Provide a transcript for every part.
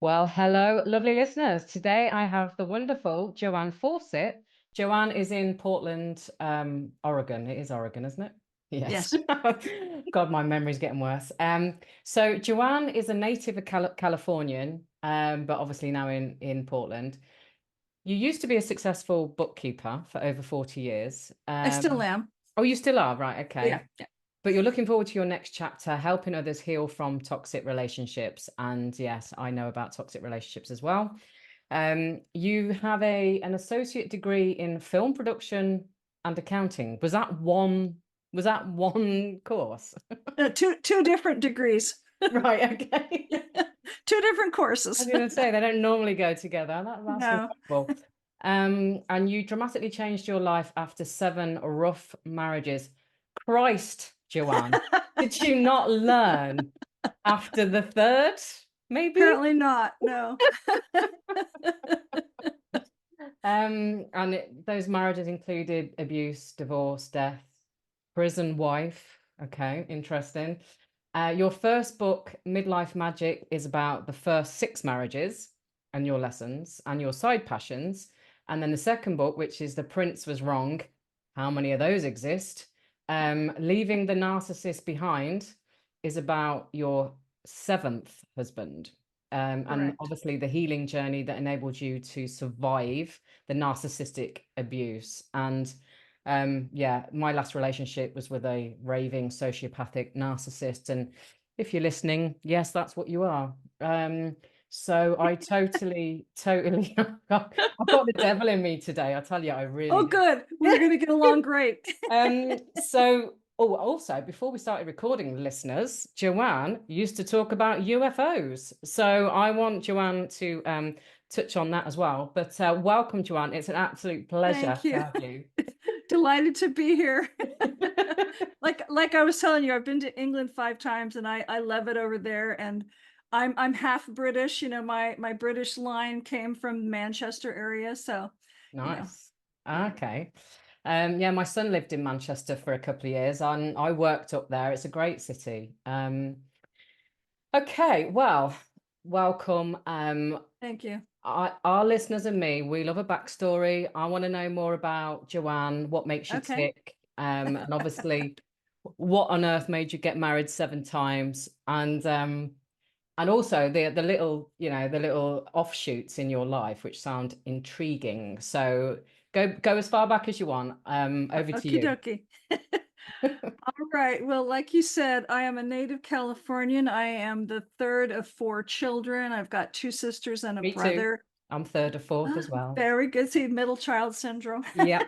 Well, hello, lovely listeners. Today I have the wonderful Joanne Fawcett. Joanne is in Portland, Oregon. It is Oregon, isn't it? Yes. Yes. God, my memory's getting worse. So Joanne is a native of Californian, but obviously now in Portland. You used to be a successful bookkeeper for over 40 years. I still am. Oh, you still are, right? Yeah. Okay. Yeah. But you're looking forward to your next chapter, helping others heal from toxic relationships. And yes, I know about toxic relationships as well. You have an associate degree in film production and accounting. Was that one course? Two different degrees, Right, okay. two different I was courses. going to say they don't normally go together. That's No. incredible. And you dramatically changed your life after 7 rough marriages. Christ, Joanne, did you not learn after the third, maybe? Apparently not. No. Those marriages included abuse, divorce, death, prison wife. Okay, interesting. Your first book, Midlife Magic, is about the first 6 marriages and your lessons and your side passions. And then the second book, which is The Prince Was Wrong, how many of those exist? Leaving the Narcissist Behind is about your seventh husband. And Correct. obviously the healing journey that enabled you to survive the narcissistic abuse. And yeah, my last relationship was with a raving sociopathic narcissist. And if you're listening, yes, that's what you are. So I totally, I've got the devil in me today. I tell you, I really Oh, do. good. We're going to get along great. Also, before we started recording, listeners, Joanne used to talk about UFOs. So I want Joanne to touch on that as well. But welcome, Joanne. It's an absolute pleasure Thank to you. have you. Delighted to be here. Like I was telling you, I've been to England 5 times and I love it over there. And I'm half British. My British line came from Manchester area. So, you know, Nice. Okay. Yeah, my son lived in Manchester for a couple of years and I worked up there. It's a great city. Okay, well, welcome. thank you. Our listeners and me, we love a backstory. I want to know more about Joanne, what makes you Okay. tick, and obviously, what on earth made you get married 7 times, and also the little, the little offshoots in your life, which sound intriguing. So go as far back as you want. Over to Okie you. dokie. All right. Well, like you said, I am a native Californian. I am the third of 4 children. I've got 2 sisters and a Me too. brother. I'm third or fourth as well. Very good. See, middle child syndrome. Yeah.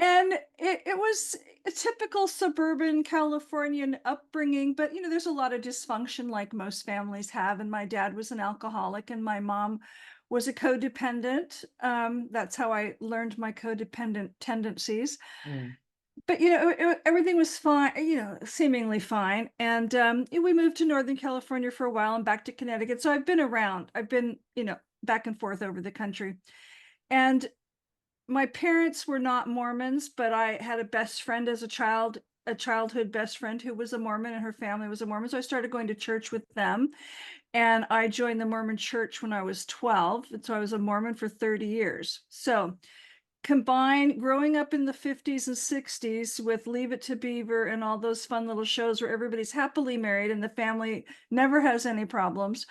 And it was a typical suburban Californian upbringing, but there's a lot of dysfunction like most families have. And my dad was an alcoholic and my mom was a codependent. That's how I learned my codependent tendencies. Mm. But everything was fine, seemingly fine. And we moved to Northern California for a while and back to Connecticut. So I've been around. I've been, back and forth over the country. And my parents were not Mormons, but I had a best friend as a childhood best friend who was a Mormon, and her family was a Mormon. So I started going to church with them. And I joined the Mormon Church when I was 12. And so I was a Mormon for 30 years. So combine growing up in the 50s and 60s with Leave It to Beaver and all those fun little shows where everybody's happily married and the family never has any problems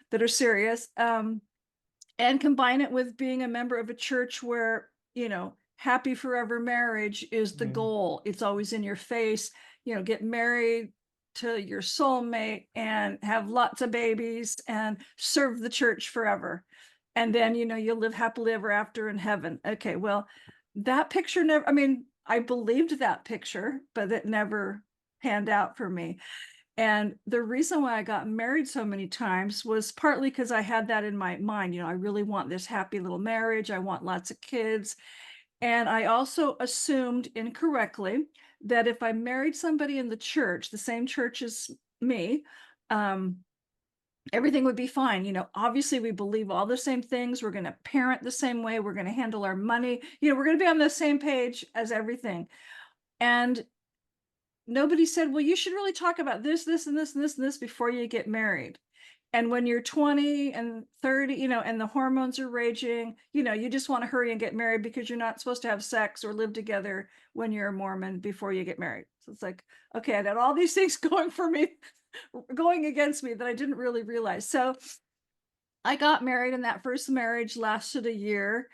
that are serious. And combine it with being a member of a church where, happy forever marriage is the Mm. goal. It's always in your face, get married to your soulmate and have lots of babies and serve the church forever. And then, you'll live happily ever after in heaven. Okay, well, that picture never, I mean, I believed that picture, but it never panned out for me. And the reason why I got married so many times was partly because I had that in my mind. I really want this happy little marriage. I want lots of kids. And I also assumed incorrectly that if I married somebody in the church, the same church as me, everything would be fine. Obviously we believe all the same things. We're going to parent the same way. We're going to handle our money. We're going to be on the same page as everything. And nobody said, well, you should really talk about this, this, and this, and this, and this before you get married. And when you're 20 and 30, and the hormones are raging, you just want to hurry and get married because you're not supposed to have sex or live together when you're a Mormon before you get married. So it's like, okay, I had all these things going for me, going against me that I didn't really realize. So I got married, and that first marriage lasted a year.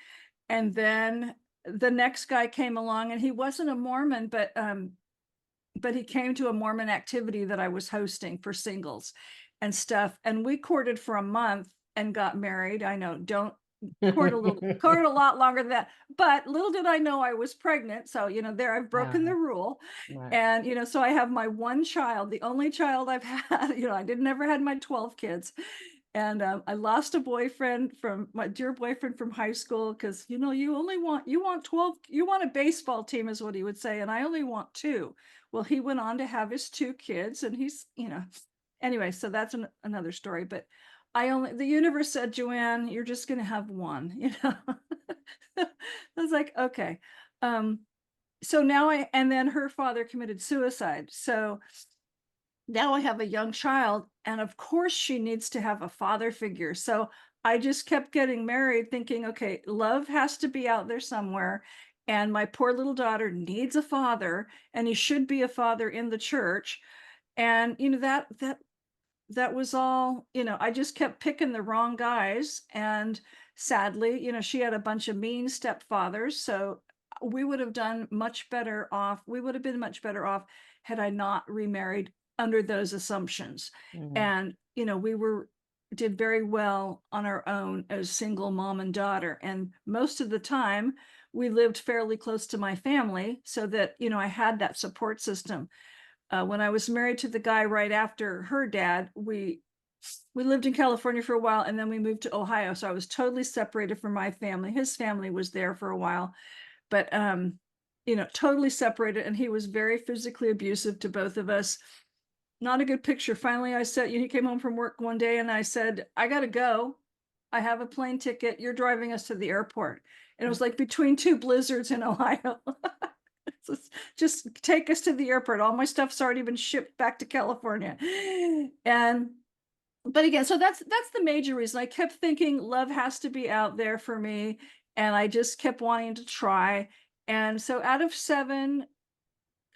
And then the next guy came along, and he wasn't a Mormon, but he came to a Mormon activity that I was hosting for singles and stuff. And we courted for a month and got married. I know, don't court a lot longer than that. But little did I know I was pregnant. So, there I've broken the rule. Right. And, so I have my one child, the only child I've had, I never had my 12 kids. And I lost a boyfriend from my dear boyfriend from high school because, you want 12, you want a baseball team is what he would say. And I only want two. Well, he went on to have his two kids, and he's, anyway, so that's another story. But the universe said, Joanne, you're just going to have one, I was like, okay. So now and then her father committed suicide. So now I have a young child, and of course she needs to have a father figure. So I just kept getting married thinking, okay, love has to be out there somewhere. And my poor little daughter needs a father, and he should be a father in the church. And, that was all, I just kept picking the wrong guys. And sadly, she had a bunch of mean stepfathers. So we would have been much better off had I not remarried under those assumptions. And, we did very well on our own as single mom and daughter. And most of the time we lived fairly close to my family so that, I had that support system. When I was married to the guy right after her dad, we lived in California for a while, and then we moved to Ohio. So I was totally separated from my family. His family was there for a while, but, totally separated. And he was very physically abusive to both of us. Not a good picture. Finally, I said, he came home from work one day, and I said, I got to go. I have a plane ticket. You're driving us to the airport. And it was like between two blizzards in Ohio. Just take us to the airport. All my stuff's already been shipped back to California. But again, so that's the major reason. I kept thinking love has to be out there for me. And I just kept wanting to try. And so out of 7,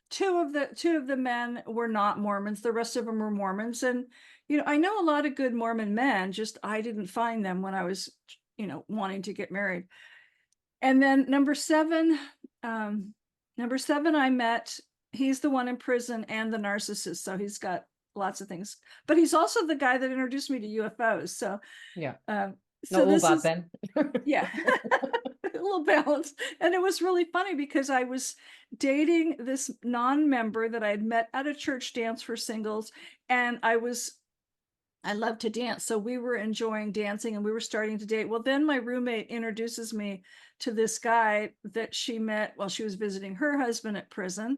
two of the men were not Mormons. The rest of them were Mormons. And, I know a lot of good Mormon men, just I didn't find them when I was, wanting to get married. And then number 7, I met, he's the one in prison and the narcissist. So he's got lots of things, but he's also the guy that introduced me to UFOs. So yeah, so not all bad then. Yeah, a little balance. And it was really funny because I was dating this non-member that I had met at a church dance for singles, and I love to dance. So we were enjoying dancing, and we were starting to date. Well, then my roommate introduces me to this guy that she met while she was visiting her husband at prison,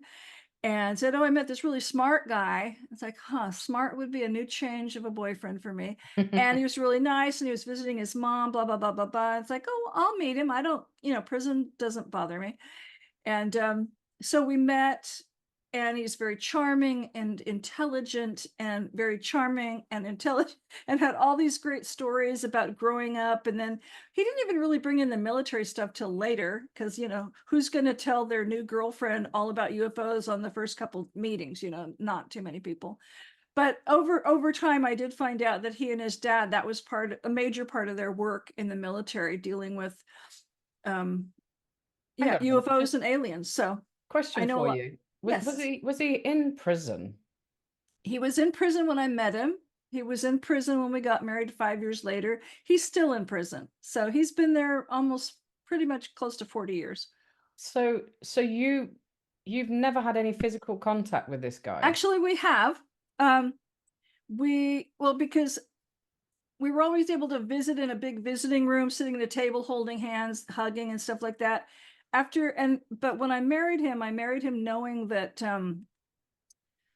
and said, oh, I met this really smart guy. It's like, smart would be a new change of a boyfriend for me. And he was really nice, and he was visiting his mom, blah, blah, blah, blah, blah. It's like, oh, I'll meet him. I don't, prison doesn't bother me. And so we met, and he's very charming and intelligent, and very charming and intelligent, and had all these great stories about growing up. And then he didn't even really bring in the military stuff till later, because, who's going to tell their new girlfriend all about UFOs on the first couple meetings? Not too many people. But over time, I did find out that he and his dad, that was a major part of their work in the military, dealing with UFOs and aliens. So question for you. Yes. Was he in prison? He was in prison when I met him. He was in prison when we got married 5 years later. He's still in prison. So he's been there almost pretty much close to 40 years. So you've never had any physical contact with this guy? Actually, we have. Because we were always able to visit in a big visiting room, sitting at a table, holding hands, hugging and stuff like that. But when I married him knowing that,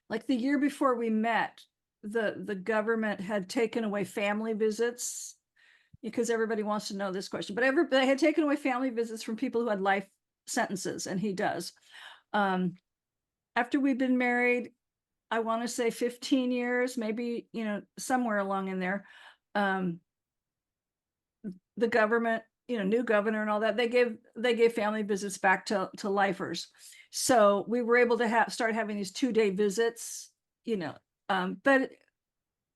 like the year before we met, the government had taken away family visits, because everybody wants to know this question, but they had taken away family visits from people who had life sentences, and he does. after we'd been married, I want to say 15 years, maybe, somewhere along in there, um, the government, new governor and all that, they gave family visits back to lifers. So we were able to start having these 2-day visits, but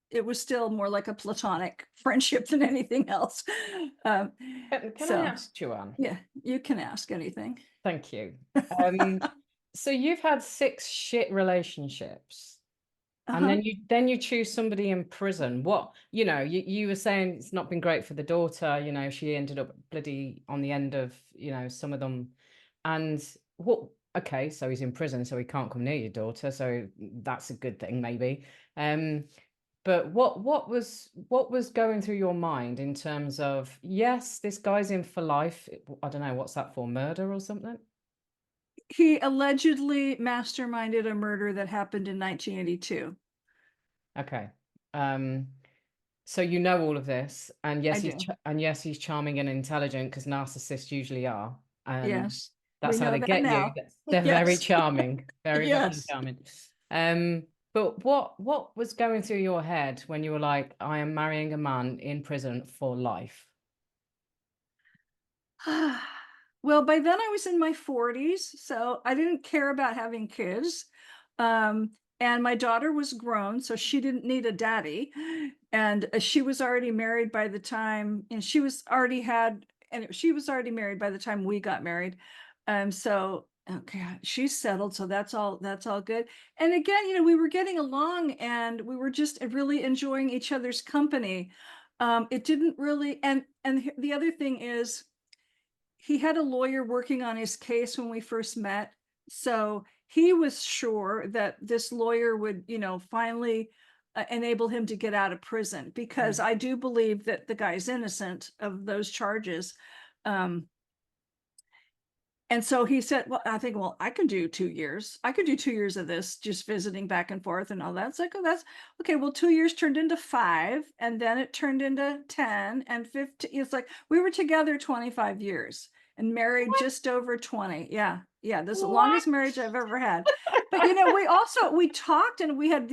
it was still more like a platonic friendship than anything else. Um, Can I so ask, Joanne? yeah, you can ask anything. Thank you. Um, so you've had 6 shit relationships, and Uh-huh. then you choose somebody in prison. What, you were saying it's not been great for the daughter, she ended up bloody on the end of, some of them. And what, okay, so he's in prison, so he can't come near your daughter, so that's a good thing, maybe. But what was going through your mind in terms of, yes, this guy's in for life. I don't know, what's that for, murder or something? He allegedly masterminded a murder that happened in 1982. Okay. Um, so you know all of this, and I yes, do. he's charming and intelligent, because narcissists usually are, and Yes. We that's how know they that get you. now. They're very Yes. charming, very fucking Yes. charming. But what was going through your head when you were like, I am marrying a man in prison for life? Well, by then I was in my 40s, so I didn't care about having kids. And my daughter was grown, so she didn't need a daddy. And she was already married by the time, and she was already married by the time we got married. So okay, she's settled, so that's all good. And again, we were getting along and we were just really enjoying each other's company. It didn't really, and the other thing is, he had a lawyer working on his case when we first met. So he was sure that this lawyer would, finally enable him to get out of prison, because Mm. I do believe that the guy's innocent of those charges. Um, and so he said, well, I think, well, I can do 2 years. I could do 2 years of this, just visiting back and forth and all that. It's like, oh, that's okay. Well, 2 years turned into 5, and then it turned into 10 and 15. It's like we were together 25 years and married just over 20. Yeah. Yeah. This is the What? longest marriage I've ever had. But we talked and we had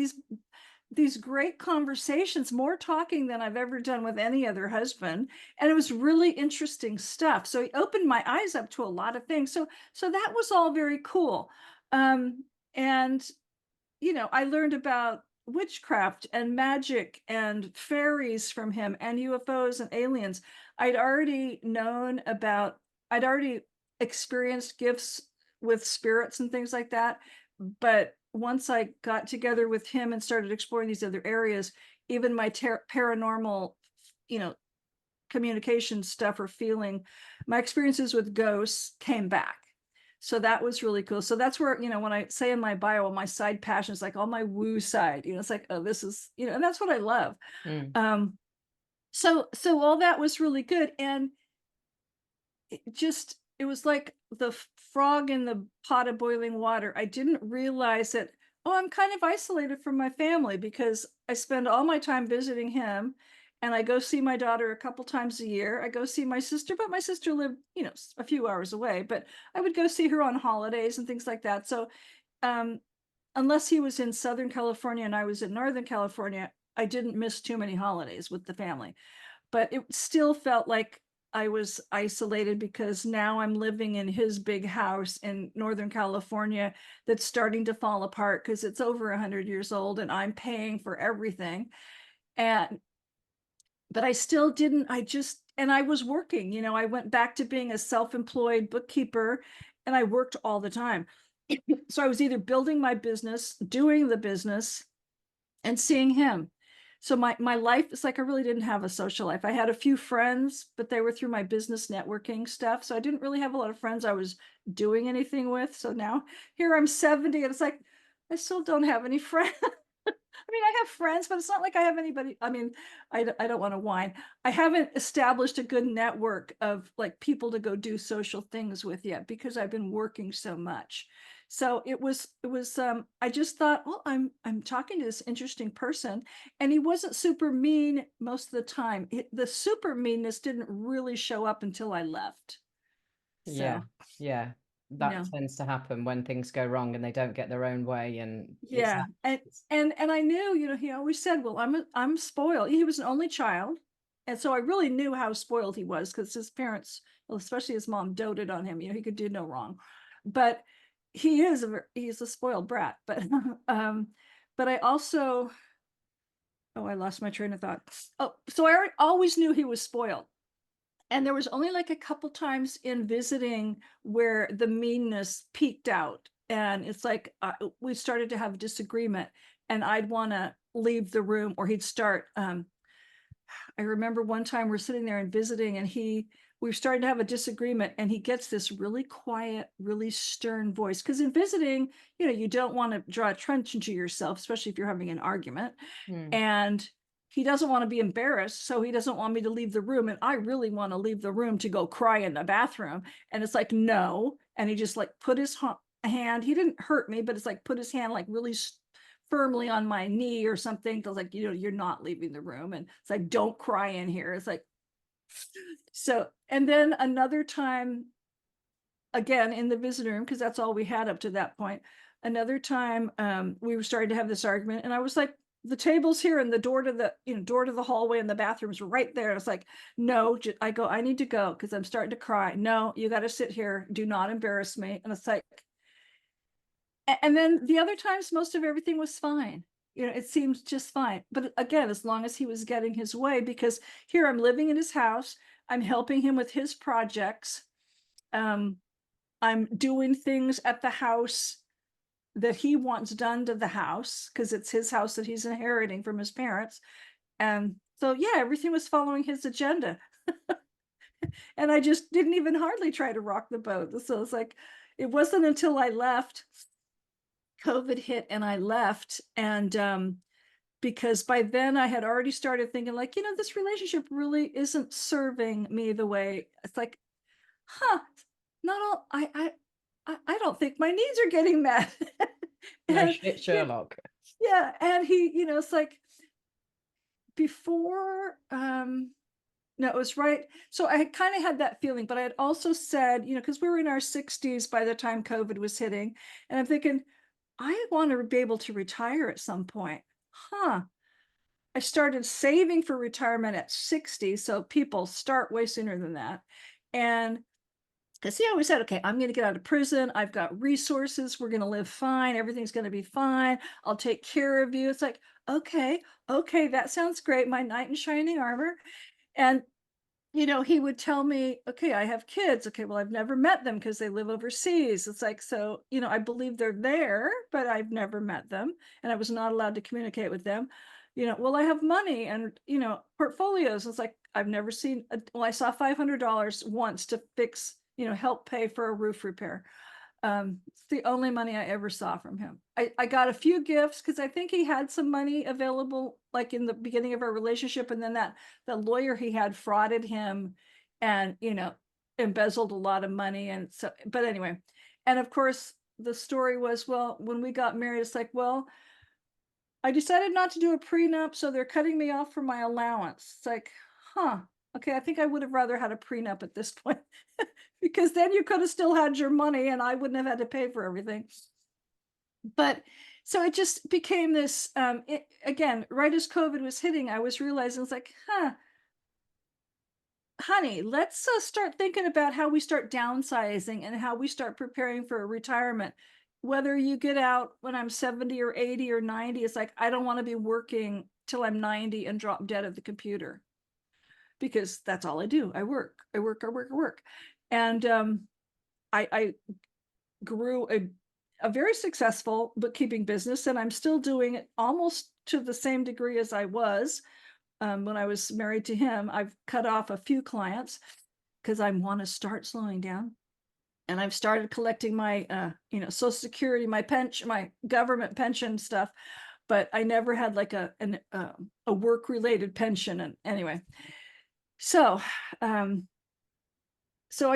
these great conversations, more talking than I've ever done with any other husband. And it was really interesting stuff. So he opened my eyes up to a lot of things. So that was all very cool. And I learned about witchcraft and magic and fairies from him, and UFOs and aliens. I'd already experienced gifts with spirits and things like that. But once I got together with him and started exploring these other areas, even my paranormal, you know, communication stuff or feeling, my experiences with ghosts came back. So that was really cool. So that's where, when I say in my bio, my side passion is like all my woo side, it's like, oh, this is, and that's what I love. Mm. So all that was really good. And it was like the frog in the pot of boiling water. I didn't realize that, oh, I'm kind of isolated from my family, because I spend all my time visiting him, and I go see my daughter a couple times a year. I go see my sister, but my sister lived, a few hours away, but I would go see her on holidays and things like that. So, um, unless he was in Southern California and I was in Northern California, I didn't miss too many holidays with the family. But it still felt like I was isolated, because now I'm living in his big house in Northern California that's starting to fall apart because it's over 100 years old and I'm paying for everything. And but I still didn't, and I was working, I went back to being a self-employed bookkeeper, and I worked all the time. So I was either building my business, doing the business, and seeing him. So my life is like, I really didn't have a social life. I had a few friends, but they were through my business networking stuff. So I didn't really have a lot of friends I was doing anything with. So now here I'm 70 and it's like, I still don't have any friends. I mean, I have friends, but it's not like I have anybody. I mean, I don't want to whine. I haven't established a good network of like people to go do social things with yet, because I've been working so much. So I just thought, well, I'm talking to this interesting person, and he wasn't super mean most of the time. The super meanness didn't really show up until I left. Yeah, So yeah. that tends to happen when things go wrong and they don't get their own way, and yeah. And I knew, he always said, well, I'm spoiled. He was an only child. And so I really knew how spoiled he was, because his parents, well, especially his mom, doted on him. He could do no wrong. But he's a spoiled brat. But but I also, oh, I lost my train of thought. Oh, so I always knew he was spoiled. And there was only like a couple times in visiting where the meanness peaked out. And it's like we started to have a disagreement, and I'd want to leave the room, or he'd start. I remember one time we're sitting there and visiting, and we started to have a disagreement, and he gets this really quiet, really stern voice. Because in visiting, you don't want to draw attention to yourself, especially if you're having an argument. And he doesn't want to be embarrassed, so he doesn't want me to leave the room. And I really want to leave the room to go cry in the bathroom. And it's like, no. And he just like put his hand, he didn't hurt me, but it's like put his hand like really firmly on my knee or something. Cause like, you're not leaving the room. And it's like, don't cry in here. It's like, so, and then another time, again, in the visitor room, because that's all we had up to that point. Another time, we were starting to have this argument, and I was like, the table's here, and the door to the hallway and the bathrooms were right there. It's like, no, I need to go because I'm starting to cry. No, you got to sit here. Do not embarrass me. And it's like, and then the other times, most of everything was fine. It seems just fine. But again, as long as he was getting his way, because here I'm living in his house, I'm helping him with his projects. I'm doing things at the house that he wants done to the house, because it's his house that he's inheriting from his parents. And so, yeah, everything was following his agenda. And I just didn't even hardly try to rock the boat. So it's like, it wasn't until I left, COVID hit, and I left. And because by then I had already started thinking like, this relationship really isn't serving me the way it's like, not all, I don't think my needs are getting met. No shit, Sherlock. Yeah. And he, it's like before, no, it was right. So I kind of had that feeling, but I had also said, because we were in our 60s by the time COVID was hitting, and I'm thinking, I want to be able to retire at some point. I started saving for retirement at 60. So people start way sooner than that. And because he always said, okay, I'm going to get out of prison. I've got resources. We're going to live fine. Everything's going to be fine. I'll take care of you. It's like, okay, that sounds great. My knight in shining armor. And, he would tell me, okay, I have kids. Okay, well, I've never met them because they live overseas. It's like, so, I believe they're there, but I've never met them. And I was not allowed to communicate with them. Well, I have money and, portfolios. It's like, I've never seen, I saw $500 once to fix, help pay for a roof repair. It's the only money I ever saw from him. I got a few gifts because I think he had some money available, like in the beginning of our relationship. And then the lawyer he had frauded him and, embezzled a lot of money. And so, but anyway, and of course the story was, well, when we got married, it's like, well, I decided not to do a prenup, so they're cutting me off from my allowance. It's like, okay, I think I would have rather had a prenup at this point, because then you could have still had your money and I wouldn't have had to pay for everything. But so it just became this, again, right as COVID was hitting, I was realizing, it's like, honey, let's start thinking about how we start downsizing and how we start preparing for a retirement. Whether you get out when I'm 70 or 80 or 90, it's like, I don't want to be working till I'm 90 and drop dead at the computer, because that's all I do. I work. And I grew a very successful bookkeeping business, and I'm still doing it almost to the same degree as I was when I was married to him. I've cut off a few clients because I want to start slowing down. And I've started collecting my, Social Security, my pension, my government pension stuff, but I never had like a work-related pension. And anyway, so I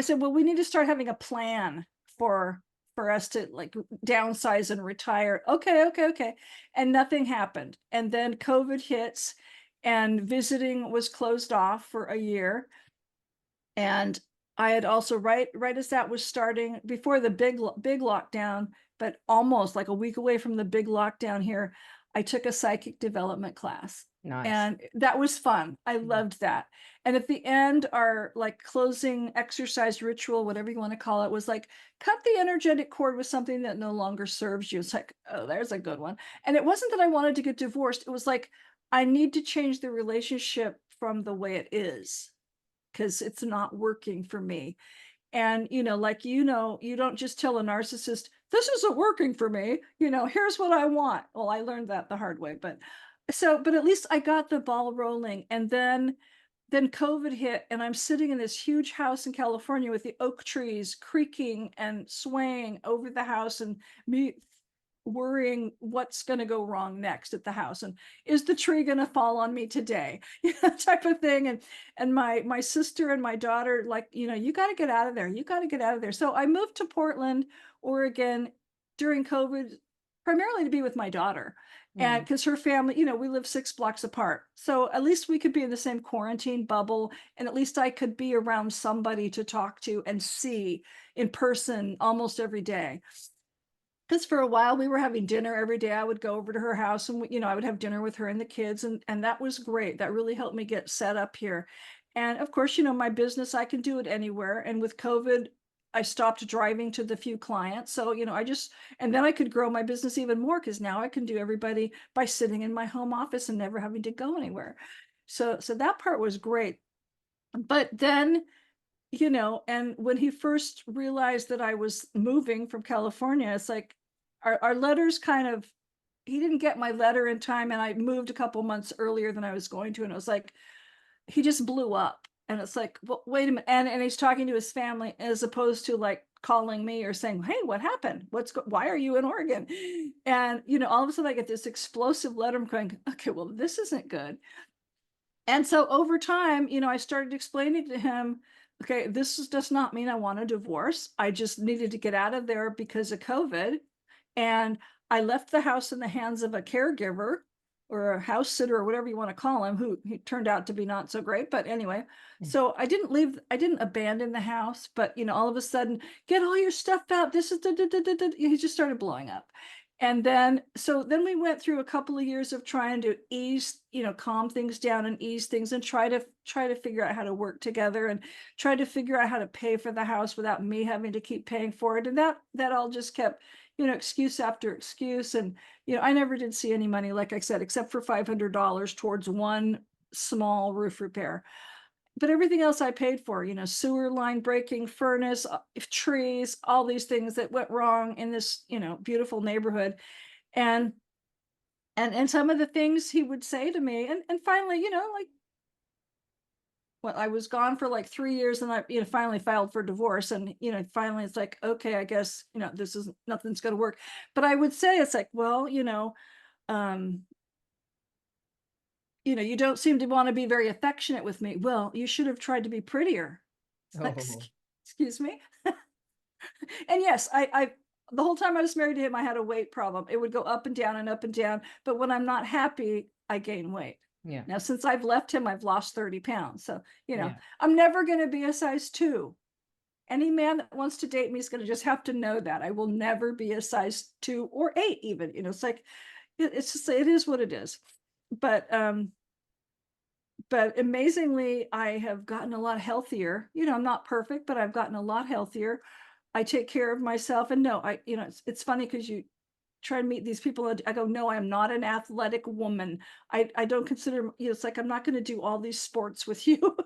said, well, we need to start having a plan for us to like downsize and retire. Okay. And nothing happened. And then COVID hits, and visiting was closed off for a year. And I had also right as that was starting, before the big lockdown, but almost like a week away from the big lockdown here, I took a psychic development class. Nice. And that was fun. I loved that. And at the end, our like closing exercise ritual, whatever you want to call it, was like, cut the energetic cord with something that no longer serves you. It's like, oh, there's a good one. And it wasn't that I wanted to get divorced. It was like, I need to change the relationship from the way it is, because it's not working for me. And, like, you don't just tell a narcissist, this isn't working for me, here's what I want. Well, I learned that the hard way, but at least I got the ball rolling. And then COVID hit, and I'm sitting in this huge house in California with the oak trees creaking and swaying over the house, and me worrying what's going to go wrong next at the house, and is the tree going to fall on me today, type of thing. And my sister and my daughter, like, you got to get out of there, you got to get out of there. So I moved to Portland, Oregon during COVID, primarily to be with my daughter. And because her family, we live 6 blocks apart, so at least we could be in the same quarantine bubble, and at least I could be around somebody to talk to and see in person almost every day. Because for a while we were having dinner every day. I would go over to her house, and I would have dinner with her and the kids, and that was great. That really helped me get set up here. And of course, my business, I can do it anywhere. And with COVID, I stopped driving to the few clients. So, and then I could grow my business even more, because now I can do everybody by sitting in my home office and never having to go anywhere. So that part was great. But then, and when he first realized that I was moving from California, it's like our letters kind of, he didn't get my letter in time, and I moved a couple months earlier than I was going to. And it was like, he just blew up. And it's like, well, wait a minute. And he's talking to his family, as opposed to like calling me or saying, hey, what happened? Why are you in Oregon? And, all of a sudden I get this explosive letter. I'm going, okay, well, this isn't good. And so over time, I started explaining to him, okay, does not mean I want a divorce. I just needed to get out of there because of COVID. And I left the house in the hands of a caregiver or a house sitter, or whatever you want to call him, who he turned out to be not so great. But anyway, so I didn't abandon the house, but all of a sudden, get all your stuff out. This is he just started blowing up. And then we went through a couple of years of trying to ease, calm things down and ease things, and try to figure out how to work together, and try to figure out how to pay for the house without me having to keep paying for it. And that all just kept, excuse after excuse. And, I never did see any money, like I said, except for $500 towards one small roof repair. But everything else I paid for, sewer line breaking, furnace, trees, all these things that went wrong in this, beautiful neighborhood. And some of the things he would say to me, and finally, like, well, I was gone for like 3 years, and I, finally filed for divorce. And, finally it's like, okay, I guess, nothing's going to work. But I would say, it's like, well, um, you don't seem to want to be very affectionate with me. Well, you should have tried to be prettier. Like, Oh. excuse me. And yes, I the whole time I was married to him, I had a weight problem. It would go up and down and up and down. But when I'm not happy, I gain weight. Yeah. Now, since I've left him, I've lost 30 pounds. So, Yeah. I'm never going to be a size 2. Any man that wants to date me is going to just have to know that I will never be a size 2 or 8 even. It's like, it's just, it is what it is. But amazingly, I have gotten a lot healthier. I'm not perfect, but I've gotten a lot healthier. I take care of myself. And no, it's funny, because you try to meet these people, and I go, no, I'm not an athletic woman. I don't consider, it's like, I'm not going to do all these sports with you.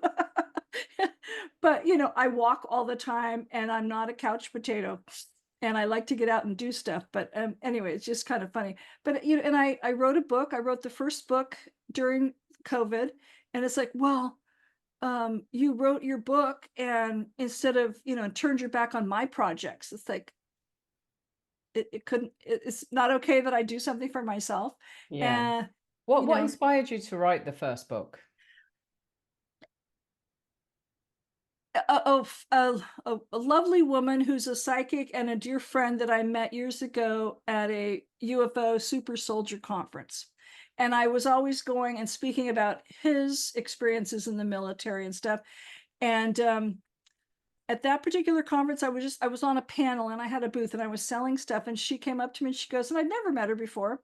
But, I walk all the time, and I'm not a couch potato, and I like to get out and do stuff. But anyway, it's just kind of funny. But, and I wrote a book. I wrote the first book during COVID, and it's like, well, you wrote your book, and instead of, turned your back on my projects. It's like, it's not okay that I do something for myself. Yeah. And, What inspired you to write the first book? a lovely woman who's a psychic and a dear friend that I met years ago at a UFO super soldier conference. And I was always going and speaking about his experiences in the military and stuff. And at that particular conference, I was on a panel and I had a booth and I was selling stuff, and she came up to me and she goes, and I'd never met her before.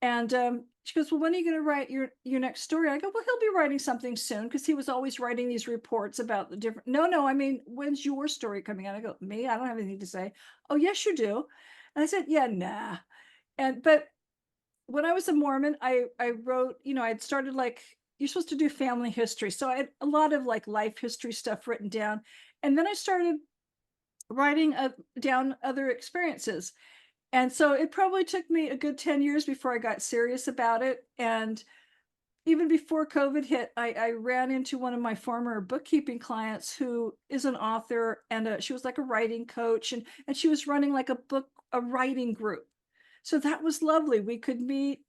And she goes, well, when are you going to write your next story? I go, well, he'll be writing something soon, because he was always writing these reports about the different. No, I mean, when's your story coming out? I go, me? I don't have anything to say. Oh, yes, you do. And I said, yeah, nah. But when I was a Mormon, I wrote, I'd started, like, you're supposed to do family history. So I had a lot of like life history stuff written down. And then I started writing down other experiences. And so it probably took me a good 10 years before I got serious about it. And even before COVID hit, I ran into one of my former bookkeeping clients who is an author, and she was like a writing coach, and she was running like a writing group. So that was lovely. We could meet,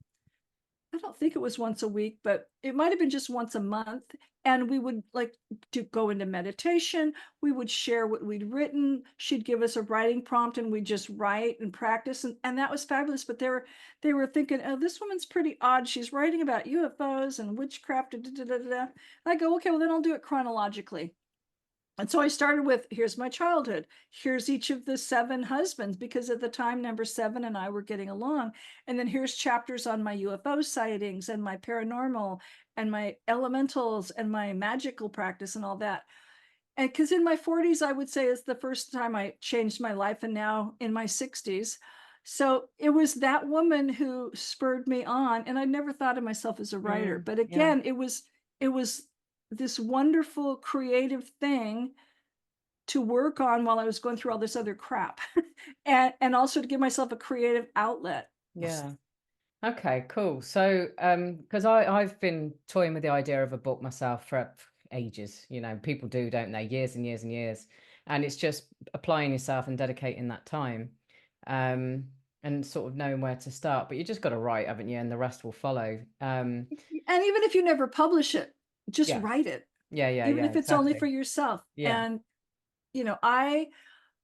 I don't think it was once a week, but it might have been just once a month. And we would like to go into meditation. We would share what we'd written. She'd give us a writing prompt and we'd just write and practice. And that was fabulous. But they were thinking, oh, this woman's pretty odd. She's writing about UFOs and witchcraft. Da, da, da, da, da. I go, okay, well, then I'll do it chronologically. And so I started with, here's my childhood. Here's each of the 7 husbands, because at the time, number 7 and I were getting along. And then here's chapters on my UFO sightings and my paranormal and my elementals and my magical practice and all that. And because in my 40s, I would say is the first time I changed my life, and now in my 60s. So it was that woman who spurred me on. And I never thought of myself as a writer. But Yeah. again, it was this wonderful creative thing to work on while I was going through all this other crap, and also to give myself a creative outlet. Yeah. Okay, cool. So, because I've been toying with the idea of a book myself for ages. People do, don't they? Years and years and years. And it's just applying yourself and dedicating that time, um, and sort of knowing where to start. But you just got to write, haven't you? And the rest will follow. And even if you never publish it, just Yeah, write it, yeah, yeah, even yeah, if it's only for exactly. yourself. Yeah. And I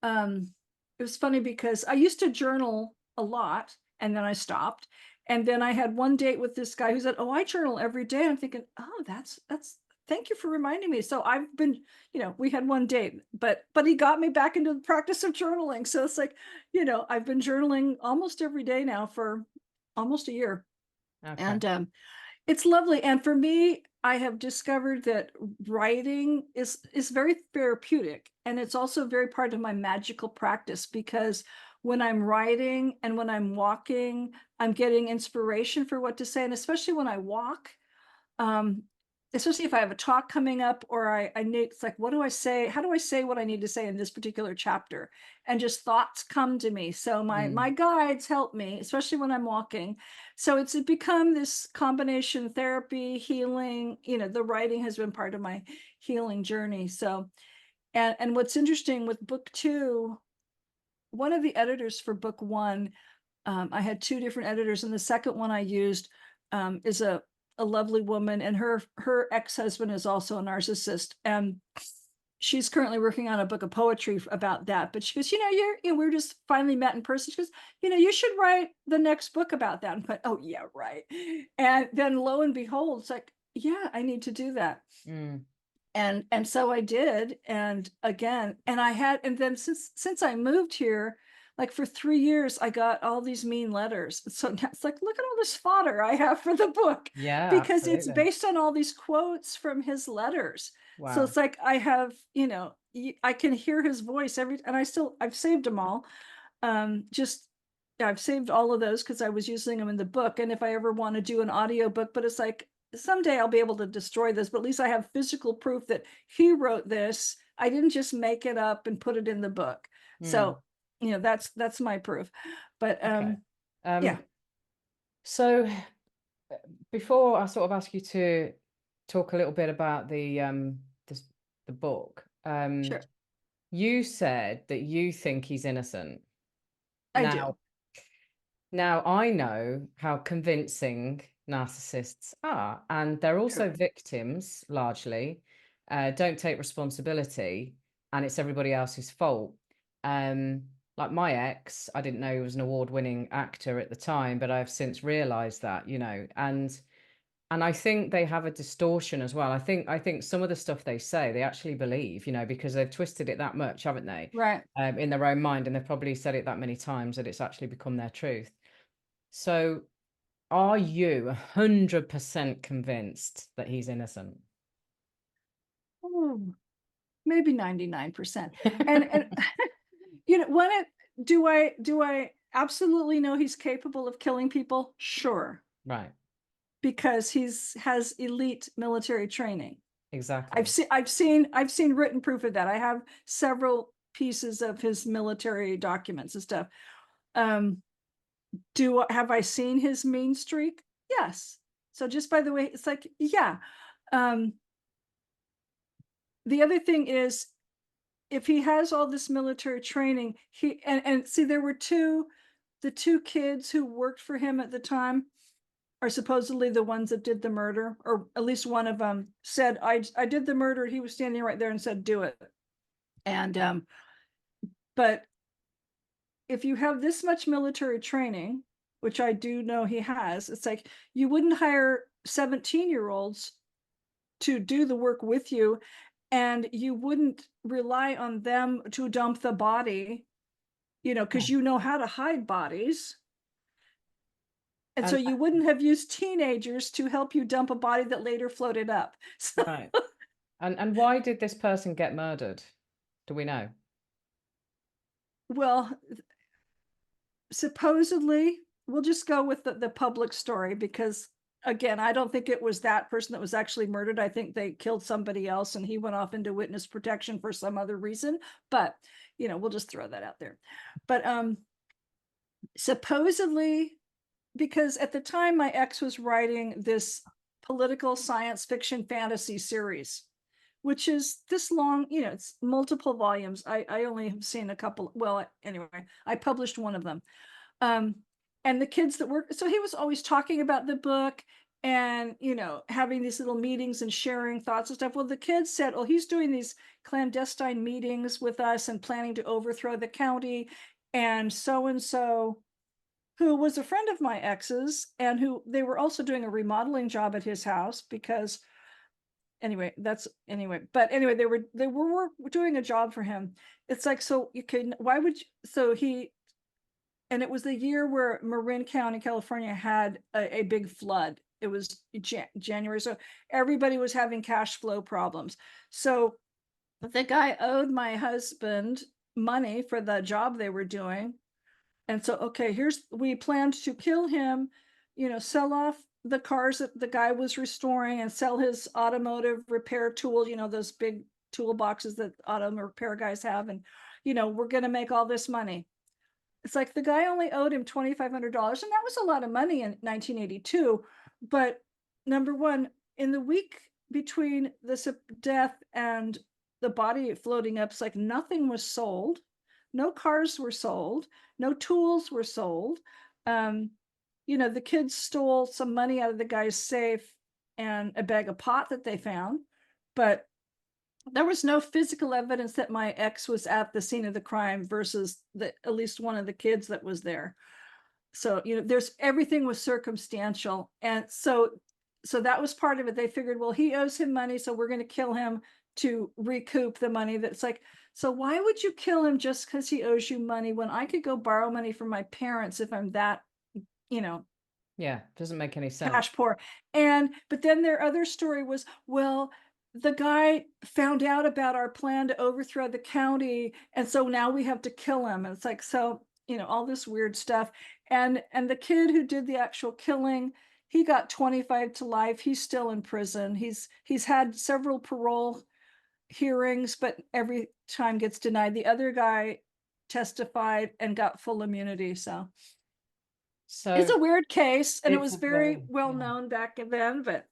it was funny because I used to journal a lot, and then I stopped. And then I had one date with this guy who said, oh, I journal every day. I'm thinking, oh, that's thank you for reminding me. So I've been, we had one date, but he got me back into the practice of journaling. So it's like, I've been journaling almost every day now for almost a year. Okay. And it's lovely. And for me, I have discovered that writing is very therapeutic, and it's also very part of my magical practice, because when I'm writing and when I'm walking, I'm getting inspiration for what to say. And especially when I walk, um, especially if I have a talk coming up, or I need, it's like, what do I say? How do I say what I need to say in this particular chapter? And just thoughts come to me. So my guides help me, especially when I'm walking. So it's become this combination: therapy, healing. The writing has been part of my healing journey. So, and what's interesting with book 2, one of the editors for book 1, I had 2 different editors, and the second one I used is a lovely woman, and her ex-husband is also a narcissist, and she's currently working on a book of poetry about that. But she goes, we're just finally met in person. She goes, you should write the next book about that. But oh yeah, right. And then lo and behold, it's like, yeah, I need to do that. Mm. And so I did. And again, and then since I moved here, like for 3 years, I got all these mean letters. So now it's like, look at all this fodder I have for the book, Yeah, because it's absolutely. based on all these quotes from his letters. So Wow. it's like I have, I can hear his voice and I've saved them all. Just I've saved all of those because I was using them in the book. And if I ever want to do an audio book, but it's like, someday I'll be able to destroy this, but at least I have physical proof that he wrote this. I didn't just make it up and put it in the book. Mm. So, that's my proof. But Okay. yeah, So before I sort of ask you to talk a little bit about the, the book, sure. you said that you think he's innocent. I do. Now I know how convincing narcissists are, and they're Sure. also victims largely, don't take responsibility, and it's everybody else's fault. Um, like my ex, I didn't know he was an award-winning actor at the time, but I've since realized that, and And I think they have a distortion as well. I think some of the stuff they say, they actually believe, because they've twisted it that much, haven't they? Right. In their own mind, and they've probably said it that many times that it's actually become their truth. So are you 100% convinced that he's innocent? Oh, maybe 99%. And when do I absolutely know he's capable of killing people? Sure, Right, because has elite military training. exactly. I've seen written proof of that. I have several pieces of his military documents and stuff. Um, have I seen his mean streak? Yes. So just by the way, it's like, yeah. Um, the other thing is, if he has all this military training, and see, there were the two kids who worked for him at the time are supposedly the ones that did the murder, or at least one of them said, I did the murder. He was standing right there and said, do it. And but if you have this much military training, which I do know he has, it's like you wouldn't hire 17-year-olds to do the work with you, and you wouldn't rely on them to dump the body, because you know how to hide bodies. And so And you wouldn't have used teenagers to help you dump a body that later floated up. So, right. And why did this person get murdered? Do we know? well, supposedly, we'll just go with the public story, because again, I don't think it was that person that was actually murdered. I think they killed somebody else and he went off into witness protection for some other reason. But we'll just throw that out there. But supposedly, because at the time my ex was writing this political science fiction fantasy series, which is this long, it's multiple volumes. I only have seen a couple. Well, anyway, I published one of them. And the kids that work, so he was always talking about the book and, having these little meetings and sharing thoughts and stuff. Well, the kids said, oh, he's doing these clandestine meetings with us and planning to overthrow the county. And so, who was a friend of my ex's, and who they were also doing a remodeling job at his house, because but anyway, they were doing a job for him. It's like, so you can, why would you, so he, and it was the year where Marin County, California had a big flood. It was January. So everybody was having cash flow problems. So the guy owed my husband money for the job they were doing. And so, okay, we planned to kill him, sell off the cars that the guy was restoring and sell his automotive repair tool, those big toolboxes that auto repair guys have. And, we're going to make all this money. It's like the guy only owed him $2,500, and that was a lot of money in 1982. But number one, in the week between the death and the body floating up, it's like nothing was sold. No cars were sold. No tools were sold. The kids stole some money out of the guy's safe and a bag of pot that they found, but there was no physical evidence that my ex was at the scene of the crime versus at least one of the kids that was there. So, everything was circumstantial. And so that was part of it. They figured, well, he owes him money, so we're going to kill him to recoup the money. That's like, so why would you kill him just because he owes you money when I could go borrow money from my parents if I'm that, Yeah, doesn't make any sense. cash poor? But then their other story was, well, the guy found out about our plan to overthrow the county, and so now we have to kill him. And it's like, so, all this weird stuff. And the kid who did the actual killing, he got 25 to life. He's still in prison. He's had several parole hearings, but every time gets denied. The other guy testified and got full immunity. So it's So a weird case, and it it's was a very well known back then, but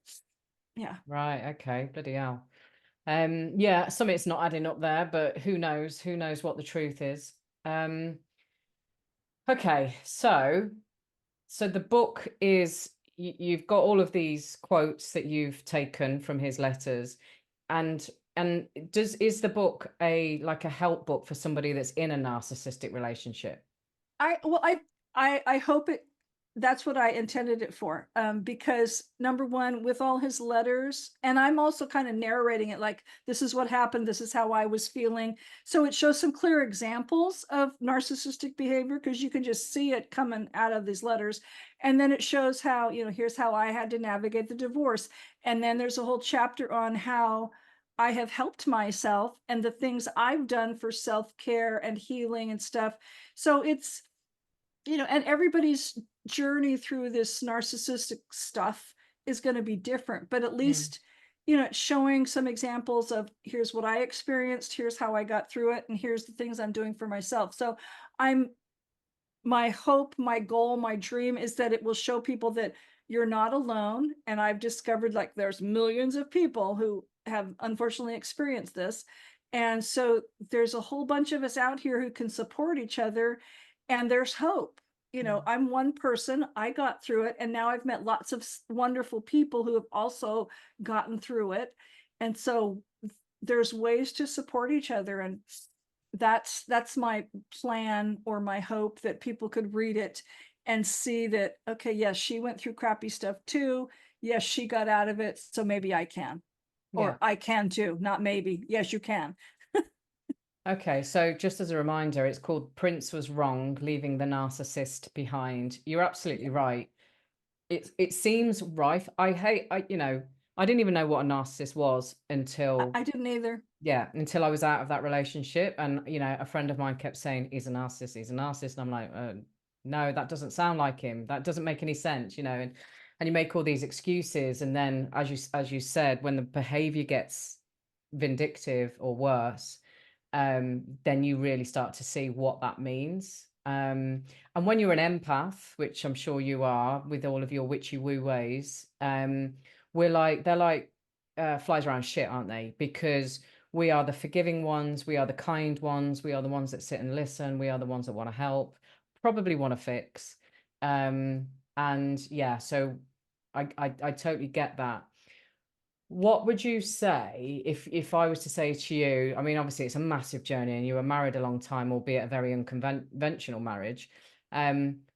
yeah. right. Okay. Bloody hell. Yeah, something's not adding up there, but who knows? Who knows what the truth is? Um, okay. So the book is, you've got all of these quotes that you've taken from his letters, and is the book like a help book for somebody that's in a narcissistic relationship? I hope it. that's what I intended it for. Because number one, with all his letters, and I'm also kind of narrating it like, this is what happened, this is how I was feeling. So it shows some clear examples of narcissistic behavior because you can just see it coming out of these letters. And then it shows how, here's how I had to navigate the divorce. And then there's a whole chapter on how I have helped myself and the things I've done for self-care and healing and stuff. So it's, and everybody's journey through this narcissistic stuff is going to be different, but at Mm. least, it's showing some examples of here's what I experienced, here's how I got through it, and here's the things I'm doing for myself. So I'm, my hope, my goal, my dream is that it will show people that you're not alone. And I've discovered like there's millions of people who have unfortunately experienced this. And so there's a whole bunch of us out here who can support each other, and there's hope. Mm. I'm one person, I got through it, and now I've met lots of wonderful people who have also gotten through it. And so there's ways to support each other. And that's my plan or my hope, that people could read it and see that, okay, yes, she went through crappy stuff too. Yes, she got out of it. So maybe I can, Yeah. or I can too, not maybe. Yes, you can. Okay, so just as a reminder, it's called Prince Was Wrong, Leaving the Narcissist Behind. You're absolutely right. It seems rife. I didn't even know what a narcissist was until, I didn't either. yeah, until I was out of that relationship. And, a friend of mine kept saying, he's a narcissist, he's a narcissist. And I'm like, no, that doesn't sound like him. That doesn't make any sense, and you make all these excuses. And then as you said, when the behavior gets vindictive or worse, then you really start to see what that means. And when you're an empath, which I'm sure you are, with all of your witchy woo ways, they're like flies around shit, aren't they? Because we are the forgiving ones, we are the kind ones, we are the ones that sit and listen, we are the ones that want to help, probably want to fix. And yeah, so I totally get that. What would you say if I was to say to you, I mean, obviously it's a massive journey and you were married a long time, albeit a very unconventional marriage.